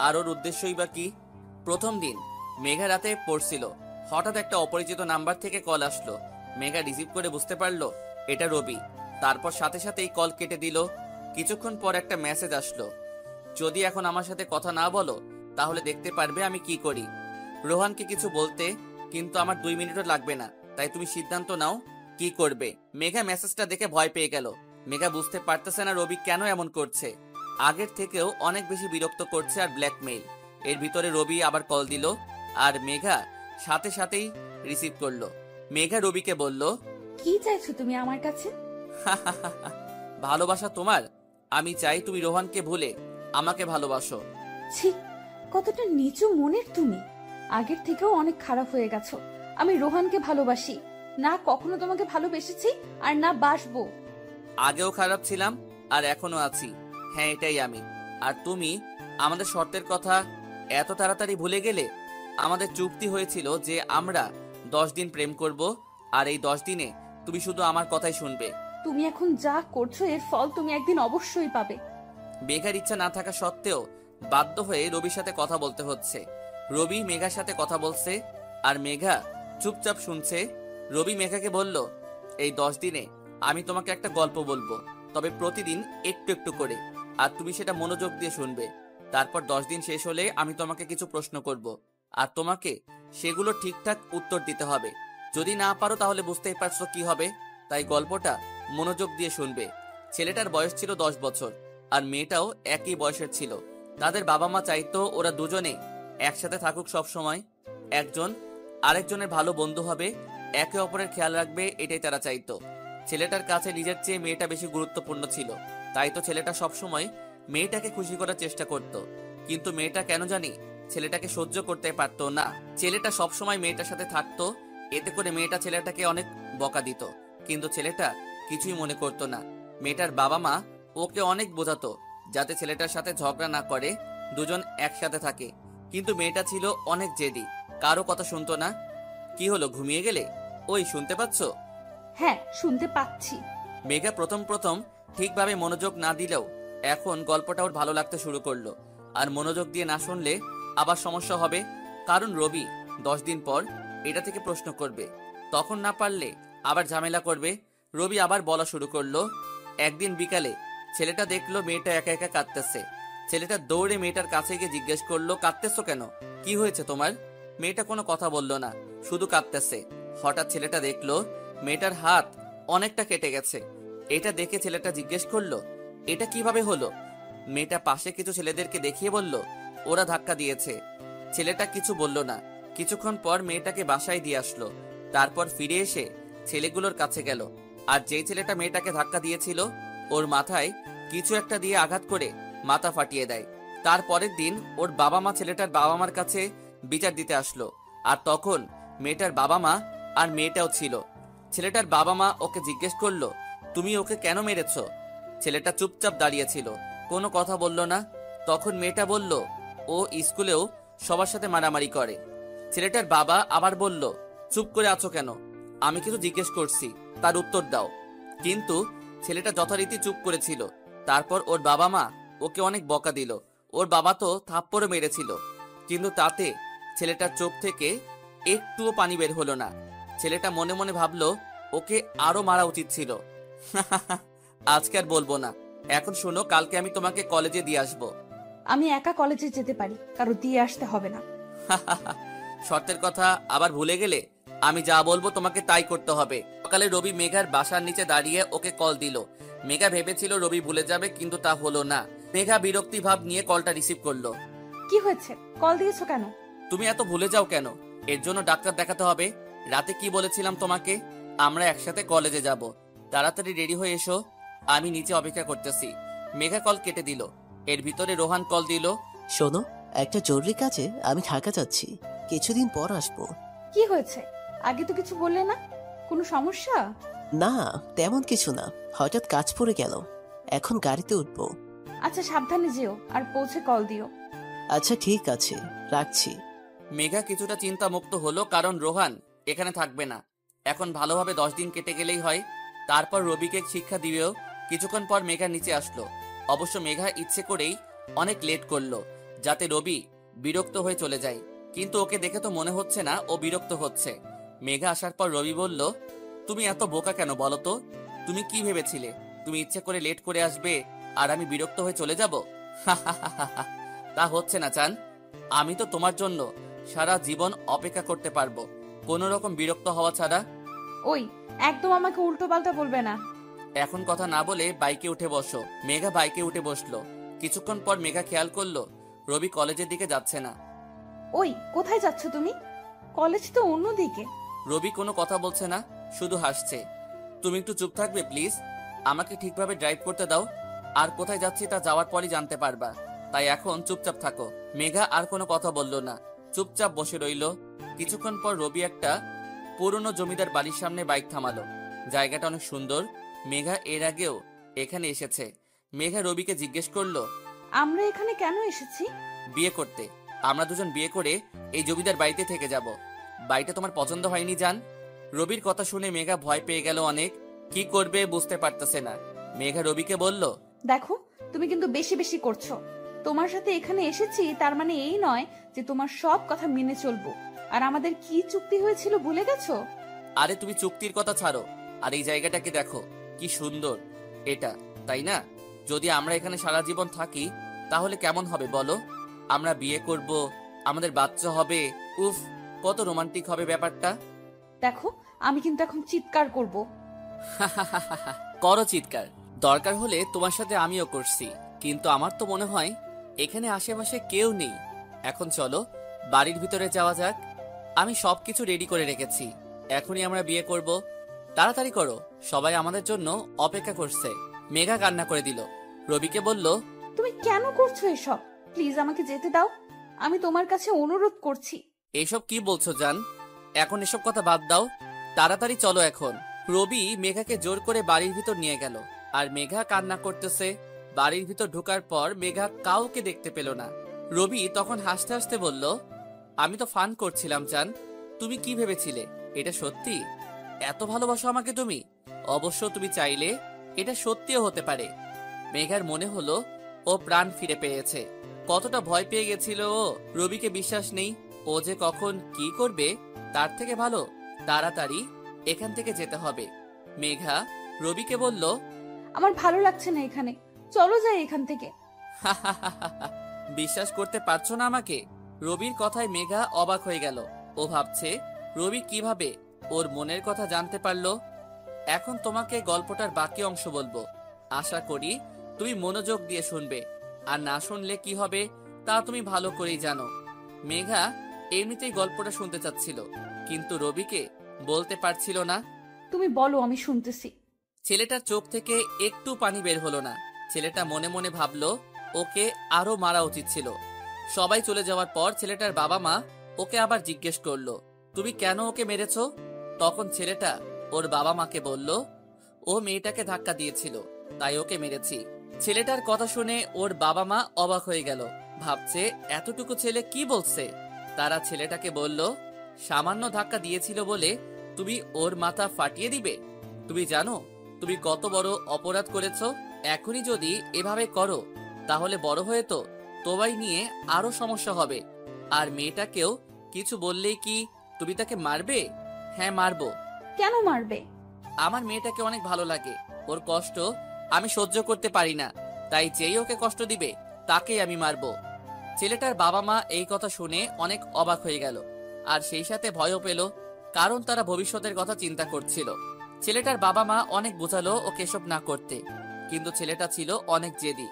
আর ওর উদ্দেশ্যই বা কি। প্রথম দিন মেঘা রাতে পড়ছিল, হঠাৎ একটা অপরিচিত নাম্বার থেকে কল আসলো। মেঘা রিসিভ করে বুঝতে পারলো এটা রবি। তারপর সাথে সাথেই কল কেটে দিল। কিছুক্ষণ পর একটা মেসেজ আসলো, যদি এখন আমার সাথে কথা না বলো তাহলে দেখতে পারবে আমি কি করি। রোহানকে কিছু বলতে কিন্তু আমার 2 মিনিটও লাগবে না, তাই তুমি সিদ্ধান্ত নাও কি করবে। মেঘা মেসেজটা দেখে ভয় পেয়ে গেল। মেঘা বুঝতে পারতেছে না রবি কেন এমন করছে। আগের থেকেও অনেক বেশি বিরক্ত করছে আর ব্ল্যাকমেইল। এর ভিতরে রবি আবার কল দিল, আর মেঘা সাথে সাথেই রিসিভ করলো। মেঘা রবিকে বলল, কি চাইছো তুমি আমার কাছে? ভালোবাসা তোমার? আমি চাই তুমি রোহানকে ভুলে আমাকে ভালোবাসো। ছি, কতটা নিচু মনের তুমি। আগের থেকেও অনেক খারাপ হয়ে গেছো। আমি রোহানকে ভালোবাসি না, কখনো তোমাকে ভালোবেসেছি আর না বাসবো। আগেও খারাপ ছিলাম আর এখনো আছি। হ্যাঁ, এটাই আমি। আর তুমি আমাদের শর্তের কথা এত তাড়াতাড়ি ভুলে গেলে? আমাদের চুক্তি হয়েছিল যে আমরা 10 দিন প্রেম করব, আর এই 10 দিনে তুমি শুধু আমার কথাই শুনবে। তুমি এখন যা করছো এর ফল তুমি একদিন অবশ্যই পাবে। মেঘার ইচ্ছা না থাকা সত্ত্বেও বাধ্য হয়ে রবির সাথে কথা বলতে হচ্ছে। রবি মেঘার সাথে কথা বলছে আর মেঘা চুপচাপ শুনছে। রবি মেঘাকে বলল, এই 10 দিনে আমি তোমাকে একটা গল্প বলবো, তবে প্রতিদিন একটু একটু করে, আর তুমি সেটা মনোযোগ দিয়ে শুনবে। তারপর 10 দিন শেষ হলে আমি তোমাকে কিছু প্রশ্ন করব, আর তোমাকে সেগুলো ঠিকঠাক উত্তর দিতে হবে। যদি না পারো তাহলে বুঝতেই পারছো কি হবে। তাই গল্পটা মনোযোগ দিয়ে শুনবে। ছেলেটার বয়স ছিল 10 বছর আর মেয়েটাও একই বয়সের ছিল। তাদের বাবা মা চাইতো ওরা দুজনে একসাথে থাকুক সব সময়, একজন আরেকজনের ভালো বন্ধু হবে, একে অপরের খেয়াল রাখবে, এটাই তারা চাইতো। ছেলেটার কাছে নিজের চেয়ে মেয়েটা বেশি গুরুত্বপূর্ণ ছিল, তাই তো ছেলেটা সবসময় মেয়েটাকে খুশি করার চেষ্টা করত। কিন্তু মেয়েটা কেন জানি ছেলেটাকে সহ্য করতে পারতো না। ছেলেটা সবসময় মেয়েটার সাথে থাকতো, এতে করে মেয়েটা ছেলেটাকে অনেক বকা দিত, কিন্তু ছেলেটা কিছুই মনে করতো না। মেয়েটার বাবা মা ওকে অনেক বোঝাতো যাতে ছেলেটার সাথে ঝগড়া না করে, দুজন একসাথে থাকে। কিন্তু মেয়েটা ছিল অনেক জেদি, কারো কথা শুনতো না। কি হলো, ঘুমিয়ে গেলে? ওই শুনতে পাচ্ছ? হ্যাঁ, শুনতে পাচ্ছি। মেঘা প্রথম প্রথম ঠিকভাবে মনোযোগ না দিলেও এখন গল্পটা ওর ভালো লাগতে শুরু করলো। আর মনোযোগ দিয়ে না শুনলে আবার সমস্যা হবে, কারণ রবি 10 দিন পর এটা থেকে প্রশ্ন করবে। তখন না পারলে আবার ঝামেলা করবে। রবি আবার বলা শুরু করলো। একদিন বিকালে ছেলেটা দেখলো মেয়েটা একা একা কাঁদতেছে। ছেলেটা দৌড়ে মেয়েটার কাছে গিয়ে জিজ্ঞেস করলো, কাঁদতেছো কেন? কি হয়েছে তোমার? মেয়েটা কোনো কথা বললো না, শুধু কাঁদতেছে। হঠাৎ ছেলেটা দেখলো মেয়েটার হাত অনেকটা কেটে গেছে। এটা দেখে ছেলেটা জিজ্ঞেস করলো, এটা কিভাবে হলো? মেয়েটা পাশে কিছু ছেলেদেরকে দেখিয়ে বলল, ওরা ধাক্কা দিয়েছে। ছেলেটা কিছু বলল না। কিছুক্ষণ পর মেয়েটাকে বাসায় দিয়ে আসলো। তারপর ফিরে এসে ছেলেগুলোর কাছে গেল, আর যেই ছেলেটা মেয়েটাকে ধাক্কা দিয়েছিল ওর মাথায় কিছু একটা দিয়ে আঘাত করে মাথা ফাটিয়ে দেয়। তারপরের দিন ওর বাবা মা ছেলেটার বাবা মার কাছে বিচার দিতে আসলো, আর তখন মেয়েটার বাবা মা আর মেয়েটাও ছিল। ছেলেটার বাবা মা ওকে জিজ্ঞেস করলো, তুমি ওকে কেন মেরেছ? ছেলেটা চুপচাপ দাঁড়িয়েছিল, কোনো কথা বলল না। তখন মেয়েটা বলল, ও স্কুলেও সবার সাথে মারামারি করে। ছেলেটার বাবা আবার বলল, চুপ করে আছো কেন? আমি কিছু জিজ্ঞেস করছি, তার উত্তর দাও। কিন্তু ছেলেটা যথারীতি চুপ করেছিল। তারপর ওর বাবা মা ওকে অনেক বকা দিল। ওর বাবা তো থাপ্পড়ও মেরেছিল, কিন্তু তাতে ছেলেটার চোখ থেকে একটুও পানি বের হলো না। ছেলেটা মনে মনে ভাবলো, ওকে আরো মারা উচিত ছিল। আজকে আর বলবো না। এখন শোনো, কালকে আমি তোমাকে কলেজে দিয়ে আসবো। আমি একা কলেজে যেতে পারি, কারো দিয়ে আসতে হবে না। শর্তের কথা আবার ভুলে গেলে? আমি যা বলবো তোমাকে তাই করতে হবে। সকালে রবি মেঘার বাসার নিচে দাঁড়িয়ে ওকে কল দিল। মেঘা ভেবেছিল রবি ভুলে যাবে, কিন্তু তা হলো না। মেঘা বিরক্তি ভাব নিয়ে কলটা রিসিভ করলো। কি হয়েছে, কল দিয়েছো কেন? তুমি এত ভুলে যাও কেন? এর জন্য ডাক্তার দেখাতে হবে। রাতে কি বলেছিলাম তোমাকে? আমরা একসাথে কলেজে যাব। তাড়াতাড়ি রেডি হয়ে এসো, আমি নিচে অপেক্ষা করতেছি। মেঘা কল কেটে দিল। এর ভিতরে রোহান কল দিল। শোনো, একটা জরুরি কাজে আমি ঢাকা যাচ্ছি, কিছুদিন পর আসবো। কি হয়েছে? আগে তো কিছু বললে না। কোনো সমস্যা? না, তেমন কিছু না, হঠাৎ কাজ পড়ে গেল, এখন গাড়িতে উঠবো। আচ্ছা, সাবধানে যেও আর পৌঁছে কল দিও। আচ্ছা ঠিক আছে, রাখছি। মেঘা কিছুটা চিন্তা মুক্ত হলো, কারণ রোহান এখানে থাকবে না। এখন ভালোভাবে 10 দিন কেটে গেলেই হয়। তারপর রবিকে শিক্ষা দিবেও। কিছুক্ষণ পর মেঘা নিচে আসলো। অবশ্য মেঘা ইচ্ছে করেই অনেক লেট করলো, যাতে রবি বিরক্ত হয়ে চলে যায়। কিন্তু ওকে দেখে তো মনে হচ্ছে না ও বিরক্ত হচ্ছে। মেঘা আসার পর রবি বলল, তুমি এত বোকা কেন বলো তো? তুমি কি ভেবেছিলে তুমি ইচ্ছে করে লেট করে আসবে আর আমি বিরক্ত হয়ে চলে যাব? তা হচ্ছে না চান। আমি তো তোমার জন্য সারা জীবন অপেক্ষা করতে পারবো, কোনো রকম বিরক্ত হওয়া ছাড়া। ওই, একদম আমাকে উল্টো পাল্টা বলবে না। এখন কথা না বলে বাইকে উঠে বসো। মেঘা বাইকে উঠে বসলো। কিছুক্ষণ পর মেঘা খেয়াল করলো রবি কলেজের দিকে যাচ্ছে না। ওই, কোথায় যাচ্ছ তুমি? কলেজ তো অন্যদিকে। রবি কোনো কথা বলছে না, শুধু হাসছে। তুমি একটু চুপ থাকবে প্লিজ? আমাকে ঠিকভাবে ড্রাইভ করতে দাও। আর কোথায় যাচ্ছি তা যাওয়ার পরই জানতে পারবা, তাই এখন চুপচাপ থাকো। মেঘা আর কোনো কথা বলল না, চুপচাপ বসে রইল। কিছুক্ষণ পর রবি একটা পুরনো জমিদার বাড়ির সামনে বাইক থামালো। জায়গাটা অনেক সুন্দর। মেঘা এর আগেও এখানে এসেছে। মেঘা রবিকে জিজ্ঞেস করলো, আমরা এখানে কেন এসেছি? বিয়ে করতে। আমরা দুজন বিয়ে করে এই জমিদার বাড়িতে থেকে যাব। বাড়িটা তোমার পছন্দ হয়নি জান? রবির কথা শুনে মেঘা ভয় পেয়ে গেল অনেক। কি করবে বুঝতে পারতেছে না। মেঘা রবিকে বলল, দেখো, তুমি কিন্তু বেশি বেশি করছো। তোমার সাথে এখানে এসেছি তার মানে এই নয় যে তোমার সব কথা মেনে চলবো। আর আমাদের কি চুক্তি হয়েছিল ভুলে গেছো? আরে তুমি চুক্তির কথা ছাড়ো, আর এই জায়গাটাকে দেখো কি সুন্দর এটা, তাই না? যদি আমরা এখানে সারা জীবন থাকি তাহলে কেমন হবে বলো? আমরা বিয়ে করব, আমাদের বাচ্চা হবে। উফ, কত রোমান্টিক হবে ব্যাপারটা। দেখো, আমি কিন্তু এখন চিৎকার করব। করো চিৎকার, দরকার হলে তোমার সাথে আমিও করছি। কিন্তু আমার তো মনে হয় এখানে আশেপাশে কেউ নেই। এখন চলো বাড়ির ভিতরে যাওয়া যাক। আমি সবকিছু রেডি করে রেখেছি, এখনই আমরা বিয়ে করব। তাড়াতাড়ি করো, সবাই আমাদের জন্য অপেক্ষা করছে। মেঘা কান্না করে দিল। রবিকে বলল, তুমি কেন করছো এসব? প্লিজ আমাকে যেতে দাও, আমি তোমার কাছে অনুরোধ করছি। এইসব কি বলছো জান? এখন এসব কথা বাদ দাও, তাড়াতাড়ি চলো এখন। রবি মেঘাকে জোর করে বাড়ির ভিতর নিয়ে গেল, আর মেঘা কান্না করতেছে। বাড়ির ভিতর ঢোকার পর মেঘা কাউকে দেখতে পেল না। রবি তখন হাসতে হাসতে বলল, আমি তো ফান করছিলাম জান। তুমি কি ভেবেছিলে এটা সত্যি? এত ভালোবাসো আমাকে তুমি? অবশ্য তুমি চাইলে এটা সত্যিও হতে পারে। মেঘার মনে হলো ও প্রাণ ফিরে পেয়েছে। কতটা ভয় পেয়ে গেছিল ও। রবিকে বিশ্বাস নেই, ও যে কখন কি করবে। তার থেকে ভালো তাড়াতাড়ি এখান থেকে যেতে হবে। মেঘা রবিকে বলল, আমার ভালো লাগছে না এখানে, চলো যাই এখান থেকে। বিশ্বাস করতে পারছো না আমাকে? রবির কথায় মেঘা অবাক হয়ে গেল। ও ভাবছে রবি কিভাবে ওর মনের কথা জানতে পারলো। এখন তোমাকে গল্পটার বাকি অংশ বলবো, আশা করি তুমি মনোযোগ দিয়ে শুনবে। আর না শুনলে কি হবে তা তুমি ভালো করেই জানো। মেঘা এমনিতেই গল্পটা শুনতে চাচ্ছিল, কিন্তু রবিকে বলতে পারছিল না। তুমি বলো, আমি শুনতেছি। ছেলেটার চোখ থেকে একটু পানি বের হলো না। ছেলেটা মনে মনে ভাবলো ওকে আরো মারা উচিত ছিল। সবাই চলে যাওয়ার পর ছেলেটার বাবা মা ওকে আবার জিজ্ঞেস করলো, তুমি কেন ওকে মেরেছো? তখন ছেলেটা ওর বাবা মাকে বলল, ও মেয়েটাকে ধাক্কা দিয়েছিল, তাই ওকে মেরেছি। ছেলেটার কথা শুনে ওর বাবা মা অবাক হয়ে গেল, ভাবছে এতটুকু ছেলে কি বলছে। তারা ছেলেটাকে বলল, সামান্য ধাক্কা দিয়েছিল বলে তুমি ওর মাথা ফাটিয়ে দিবে? তুমি জানো তুমি কত বড় অপরাধ করেছো? এখনই যদি এভাবে করো তাহলে বড় হয়ে তো তোমায় নিয়ে আরো সমস্যা হবে। আর মেয়েটাকেও কিছু বললেই কি তুমি তাকে মারবে? হ্যাঁ মারবো। কেন মারবে? আমার মেয়েটাকে অনেক ভালো লাগে, ওর কষ্ট আমি সহ্য করতে পারি না, তাই যেই ওকে কষ্ট দিবে তাকেই আমি মারবো। ছেলেটার বাবা মা এই কথা শুনে অনেক অবাক হয়ে গেল, আর সেই সাথে ভয়ও পেল, কারণ তারা ভবিষ্যতের কথা চিন্তা করছিল। ছেলেটার বাবা মা অনেক বোঝালো ওকে এসব না করতে, কিন্তু ছেলেটা ছিল অনেক জেদি,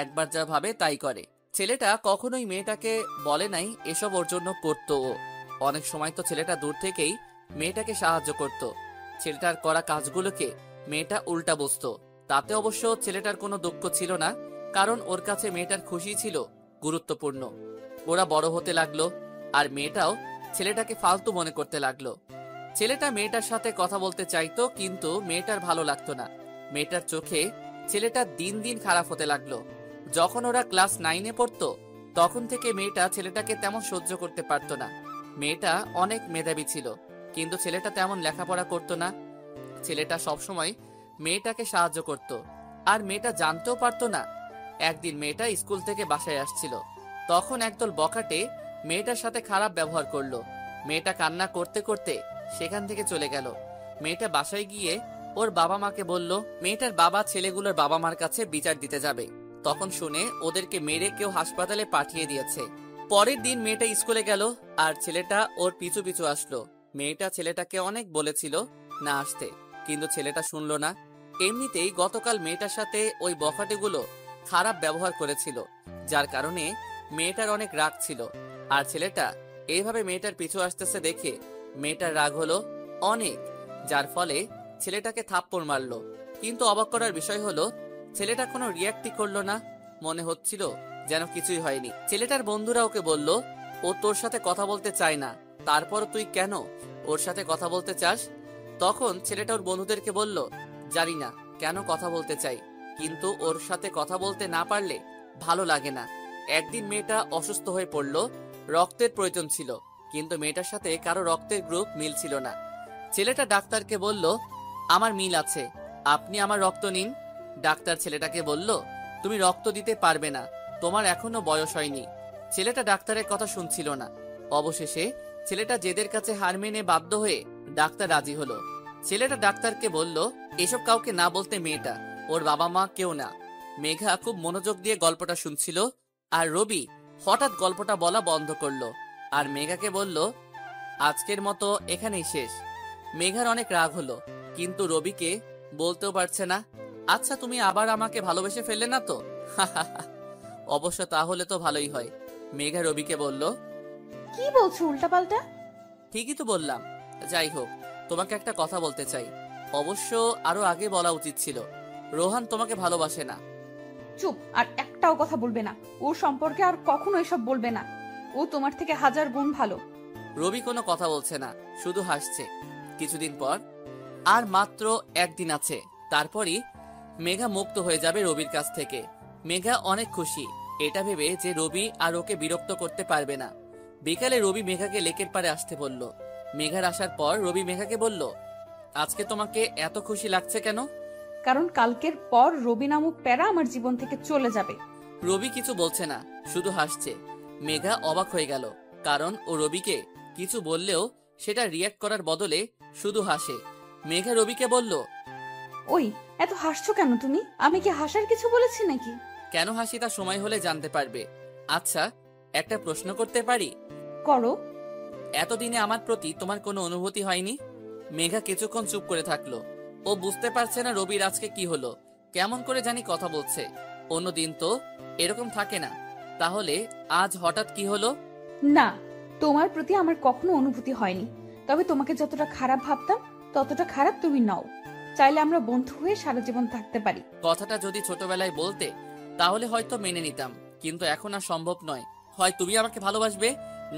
একবার যা ভাবে তাই করে। ছেলেটা কখনোই মেয়েটাকে বলে নাই এসব ওর জন্য করতো ও। অনেক সময় তো ছেলেটা দূর থেকেই মেয়েটাকে সাহায্য করত। ছেলেটার করা কাজগুলোকে মেয়েটা উল্টা বুঝতো। তাতে অবশ্য ছেলেটার কোনো দুঃখ ছিল না, কারণ ওর কাছে মেয়েটার খুশি ছিল গুরুত্বপূর্ণ। ওরা বড় হতে লাগলো, আর মেয়েটাও ছেলেটাকে ফালতু মনে করতে লাগলো। ছেলেটা মেয়েটার সাথে কথা বলতে চাইতো, কিন্তু মেয়েটার ভালো লাগতো না। মেয়েটার চোখে ছেলেটা দিন দিন খারাপ হতে লাগলো। যখন ওরা ক্লাস 9-এ পড়তো তখন থেকে মেয়েটা ছেলেটাকে তেমন সহ্য করতে পারতো না। মেয়েটা অনেক মেধাবী ছিল, কিন্তু ছেলেটা তেমন লেখাপড়া করতো না। ছেলেটা সবসময় মেয়েটাকে সাহায্য করত, আর মেয়েটা জানতেও পারতো না। একদিন মেয়েটা স্কুল থেকে বাসায় আসছিল, তখন একদল বখাটে মেয়েটার সাথে খারাপ ব্যবহার করলো। মেয়েটা কান্না করতে করতে সেখান থেকে চলে গেল। মেয়েটা বাসায় গিয়ে ওর বাবা মাকে বলল, মেয়েটার বাবা ছেলেগুলোর বাবা মার কাছে বিচার দিতে যাবে। তখন শুনে ওদেরকে মেরে কেউ হাসপাতালে পাঠিয়ে দিয়েছে। পরের দিন মেয়েটা স্কুলে গেল, আর ছেলেটা ওর পিছু পিছু আসলো। মেয়েটা ছেলেটাকে অনেক বলেছিল না আসতে, কিন্তু ছেলেটা শুনলো না। এমনিতেই গতকাল মেয়েটার সাথে ওই বখাটেগুলো খারাপ ব্যবহার করেছিল, যার কারণে মেয়েটার অনেক রাগ ছিল। আর ছেলেটা এইভাবে মেয়েটার পিছু আসতেছে দেখে মেয়েটার রাগ হলো অনেক, যার ফলে ছেলেটাকে থাপ্পড় মারলো। কিন্তু অবাক করার বিষয় হলো ছেলেটা কোনো রিয়াক্টই করলো না, মনে হচ্ছিল যেন কিছুই হয়নি। ছেলেটার বন্ধুরা ওকে বলল, ও তোর সাথে কথা বলতে চায় না, তারপর তুই কেন ওর সাথে কথা বলতে চাস? তখন ছেলেটা ওর বন্ধুদেরকে বলল, জানি না কেন কথা বলতে চাই, কিন্তু ওর সাথে কথা বলতে না পারলে ভালো লাগে না। একদিন মেয়েটা অসুস্থ হয়ে পড়ল, রক্তের প্রয়োজন ছিল, কিন্তু মেয়েটার সাথে কারো রক্তের গ্রুপ মিল ছিল না। ছেলেটা ডাক্তারকে বলল, আমার মিল আছে, আপনি আমার রক্ত নিন। ডাক্তার ছেলেটাকে বলল, তুমি রক্ত দিতে পারবে না, তোমার এখনো বয়স হয়নি। ছেলেটা ডাক্তারের কথা শুনছিল না। অবশেষে ছেলেটা জেদের কাছে হার মেনে বাধ্য হয়ে ডাক্তার রাজি হলো। ছেলেটা ডাক্তারকে বলল, এসব কাউকে না বলতে, মেয়েটা, ওর বাবা মা কেউ না। মেঘা খুব মনোযোগ দিয়ে গল্পটা শুনছিল, আর রবি হঠাৎ গল্পটা বলা বন্ধ করলো আর মেঘাকে বলল, আজকের মতো এখানেই শেষ। মেঘার অনেক রাগ হলো, কিন্তু রবিকে বলতেও পারছে না। আচ্ছা, তুমি আবার আমাকে ভালোবেসে ফেললে না তো? অবশ্য তাহলে তো ভালোই হয়। মেঘা রবিকে বলল, কি বলছো উল্টাপাল্টা? ঠিকই তো বললাম। যাই হোক, তোমাকে একটা কথা বলতে চাই, অবশ্য আরো আগে বলা উচিত ছিল। রোহান তোমাকে ভালোবাসে না। চুপ, আর একটাও কথা বলবে না ওর সম্পর্কে, আর কখনো এসব বলবে না। ও তোমার থেকে 1000 গুণ ভালো। রবি কোনো কথা বলছে না, শুধু হাসছে। কিছুদিন পর, আর মাত্র একদিন আছে, তারপরই মেঘা মুক্ত হয়ে যাবে রবির কাছ থেকে। মেঘা অনেক খুশি এটা ভেবে যে রবি আর ওকে বিরক্ত করতে পারবে না। বিকালে রবি মেঘাকে লেকের পাড়ে আসতে বলল। মেঘার আসার পর রবি মেঘাকে বলল, আজকে তোমাকে এত খুশি লাগছে কেন? কারণ কালকের পর রবি নামক প্যারা আমার জীবন থেকে চলে যাবে। রবি কিছু বলছে না, শুধু হাসছে। মেঘা অবাক হয়ে গেল, কারণ ও রবিকে কিছু বললেও সেটা রিয়াক্ট করার বদলে শুধু হাসে। মেঘা রবিকে বলল, ওই, এত হাসছো কেন তুমি? আমি কি হাসার কিছু বলেছি নাকি? কেন হাসি তা সময় হলে জানতে পারবে। আচ্ছা, একটা প্রশ্ন করতে পারি? করো। এতদিনে আমার প্রতি তোমার কোনো অনুভূতি হয়নি? মেঘা কিছুক্ষণ চুপ করে থাকলো। ও বুঝতে পারছে না রবির আজকে কি হলো, কেমন করে জানি কথা বলছে। অন্যদিন তো এরকম থাকে না, তাহলে আজ হঠাৎ কি হলো? না, তোমার প্রতি আমার কখনো অনুভূতি হয়নি। তবে তোমাকে যতটা খারাপ ভাবতাম ততটা খারাপ তুমি নও। চাইলে আমরা বন্ধু হয়ে সারা জীবন থাকতে পারি। কথাটা যদি ছোটবেলায় বলতে তাহলে হয়তো মেনে নিতাম, কিন্তু এখন আর সম্ভব নয়। হয় তুমি আমাকে ভালোবাসবে,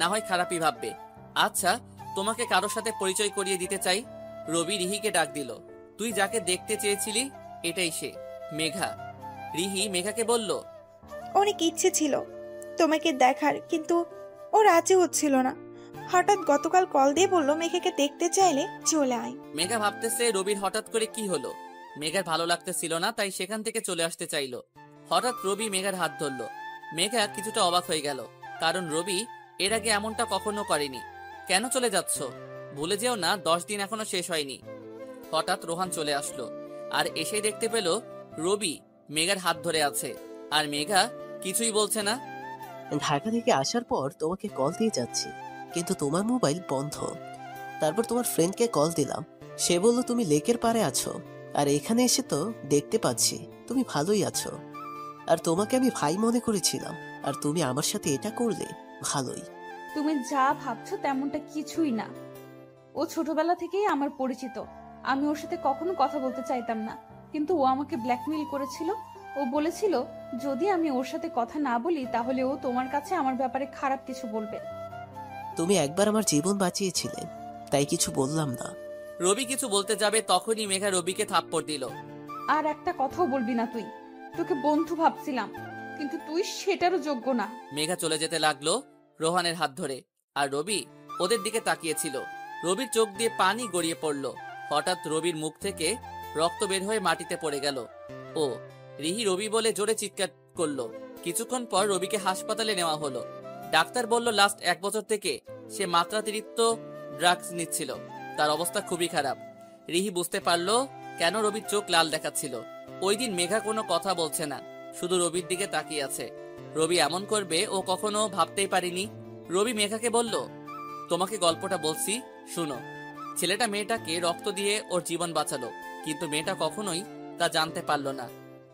না হয় খারাপই ভাববে। আচ্ছা, তোমাকে কারোর সাথে পরিচয় করিয়ে দিতে চাই। রবি রিহিকে ডাক দিল। তুই যাকে দেখতে চেয়েছিলি এটাই সে, মেঘা। রিহি মেঘাকে বলল, অনেক ইচ্ছে ছিল তোমাকে দেখার, কিন্তু ও রাজি হচ্ছিল না। হঠাৎ গতকাল কল দিয়ে বললো মেঘাকে দেখতে চাইলে চলে আয়। মেঘা ভাবতেছে রবির হঠাৎ করে কি হলো। মেঘার ভালো লাগতেছিল না, তাই সেখান থেকে চলে আসতে চাইলো। হঠাৎ রবি মেঘার হাত ধরলো। মেঘা কিছুটা অবাক হয়ে গেল, কারণ রবি এর আগে এমনটা কখনো করেনি। কেন চলে যাচ্ছ? ভুলে যেও না 10 দিন এখনো শেষ হয়নি। হঠাৎ রোহান চলে আসলো, আর এসে দেখতে পেল রবি মেঘার হাত ধরে আছে, আর মেঘা কিছুই বলছে না। ঢাকা থেকে আসার পর তোমাকে কল দিয়ে যাচ্ছি, কিন্তু তোমার মোবাইল বন্ধ। তারপর তোমার ফ্রেন্ডকে কল দিলাম, সে বলল তুমি লেকের পাড়ে আছো, আর এখানে এসে তো দেখতে পাচ্ছি তুমি ভালোই আছো। আর তোমাকে আমি ভাই মনে করেছিলাম, আর তুমি আমার সাথে এটা করলে। ভালোই। তুমি যা ভাবছো তেমনটা কিছুই না। ও ছোটবেলা থেকেই আমার পরিচিত। আমি ওর সাথে কখনো কথা বলতে চাইতাম না, কিন্তু ও আমাকে ব্ল্যাকমেইল করেছিল। ও বলেছিল যদি আমি ওর সাথে কথা না বলি তাহলে ও তোমার কাছে আমার ব্যাপারে খারাপ কিছু বলবে। তুমি একবার আমার জীবন বাঁচিয়েছিলে, তাই কিছু বললাম না। রবি কিছু বলতে যাবে, তখনই মেঘা রবিকে থাপ্পড় দিল। আর একটা কথাও বলবি না তুই। তোকে বন্ধু ভাবছিলাম, কিন্তু তুই সেটারও যোগ্য না। মেঘা চলে যেতে লাগলো রোহানের হাত ধরে, আর রবি ওদের দিকে তাকিয়েছিল। রবির চোখ দিয়ে পানি গড়িয়ে পড়ল। হঠাৎ রবির মুখ থেকে রক্ত বের হয়ে মাটিতে পড়ে গেল। ও রিহি রবি বলে জোরে চিৎকার করলো। কিছুক্ষণ পর রবিকে হাসপাতালে নেওয়া হলো। ডাক্তার বলল লাস্ট 1 বছর থেকে সে মাত্রাতিরিক্ত ড্রাগস নিচ্ছিল, তার অবস্থা খুবই খারাপ। রিহি বুঝতে পারলো কেন রবির চোখ লাল দেখাচ্ছিল। ওই দিন মেঘা কোনো কথা বলছে না, শুধু রবির দিকে তাকিয়ে আছে। রবি এমন করবে ও কখনো ভাবতেই পারিনি। রবি মেঘাকে বলল, তোমাকে গল্পটা বলছি, শুনো। ছেলেটা মেয়েটাকে রক্ত দিয়ে ওর জীবন বাঁচালো, কিন্তু মেয়েটা কখনোই তা জানতে পারলো না।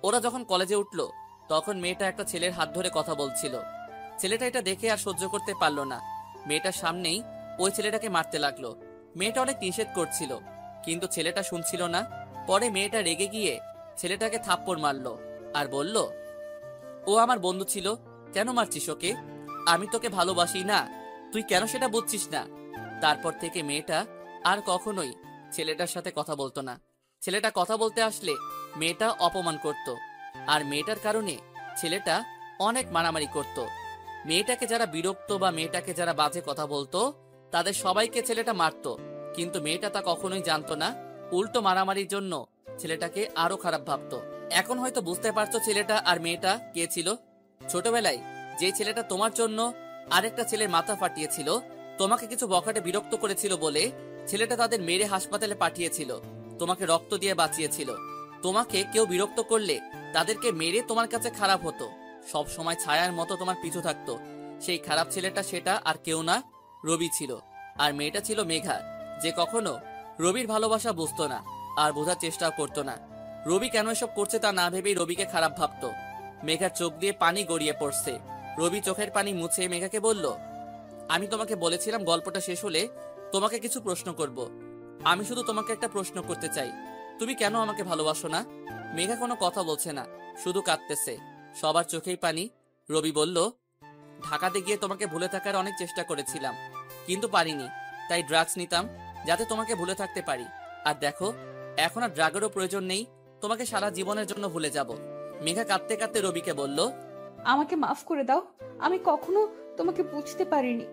ওরা যখন কলেজে উঠলো তখন মেয়েটা একটা ছেলের হাত ধরে কথা বলছিল। ছেলেটা এটা দেখে আর সহ্য করতে পারলো না। মেয়েটার সামনেই ওই ছেলেটাকে মারতে লাগলো। মেয়েটা অনেক নিষেধ করছিল, কিন্তু ছেলেটা শুনছিল না। পরে মেয়েটা রেগে গিয়ে ছেলেটাকে থাপ্পড় মারলো আর বলল, ও আমার বন্ধু ছিল, কেন মারছিস ওকে? আমি তোকে ভালোবাসি না, তুই কেন সেটা বুঝছিস না? তারপর থেকে মেয়েটা আর কখনোই ছেলেটার সাথে কথা বলতো না। ছেলেটা কথা বলতে আসলে মেয়েটা অপমান করত, আর মেয়েটার কারণে ছেলেটা অনেক মারামারি করত। মেয়েটাকে যারা বিরক্ত বা মেয়েটাকে যারা বাজে কথা বলতো তাদের সবাইকে ছেলেটা মারতো, কিন্তু মেয়েটা তা কখনোই জানতো না। উল্টো মারামারির জন্য ছেলেটাকে আরো খারাপ ভাবতো। এখন হয়তো বুঝতে পারছো ছেলেটা আর মেয়েটা কে ছিল। ছোটবেলায় যে ছেলেটা তোমার জন্য আরেকটা ছেলের মাথা ফাটিয়েছিল, তোমাকে কিছু বখাটে বিরক্ত করেছিল বলে ছেলেটা তাদের মেরে হাসপাতালে পাঠিয়েছিল, তোমাকে রক্ত দিয়ে বাঁচিয়েছিল। তোমাকে কেউ বিরক্ত করলে তাদেরকে মেরে তোমার কাছে খারাপ হতো, সব সময় ছায়ার মতো তোমার পিছু থাকতো। সেই খারাপ ছেলেটা সেটা আর কেউ না, রবি ছিল। আর মেয়েটা ছিল মেঘা, যে কখনো রবির ভালোবাসা বুঝতো না আর বোঝার চেষ্টাও করতো না। রবি কেন এসব করছে তা না ভেবেই রবিকে খারাপ ভাবতো। মেঘার চোখ দিয়ে পানি গড়িয়ে পড়ছে। রবি চোখের পানি মুছে মেঘাকে বলল, আমি তোমাকে বলেছিলাম গল্পটা শেষ হলে তোমাকে কিছু প্রশ্ন করব। আমি শুধু তোমাকে একটা প্রশ্ন করতে চাই, তুমি কেন আমাকে ভালোবাসো না? মেঘা কোনো কথা বলছে না, শুধু কাঁদতেছে, সবার চোখেই পানি। রবি বলল, ঢাকাতে গিয়ে তোমাকে ভুলে থাকার অনেক চেষ্টা করেছিলাম, কিন্তু পারিনি, তাই ড্রাগস নিতাম যাতে তোমাকে ভুলে থাকতে পারি। আর দেখো, এখন আর ড্রাগেরও প্রয়োজন নেই, তোমাকে সারা জীবনের জন্য ভুলে যাব। মেঘা কাঁদতে কাঁদতে রবিকে বলল, আমাকে মাফ করে দাও, আমি কখনো তোমাকে বুঝতে পারিনি।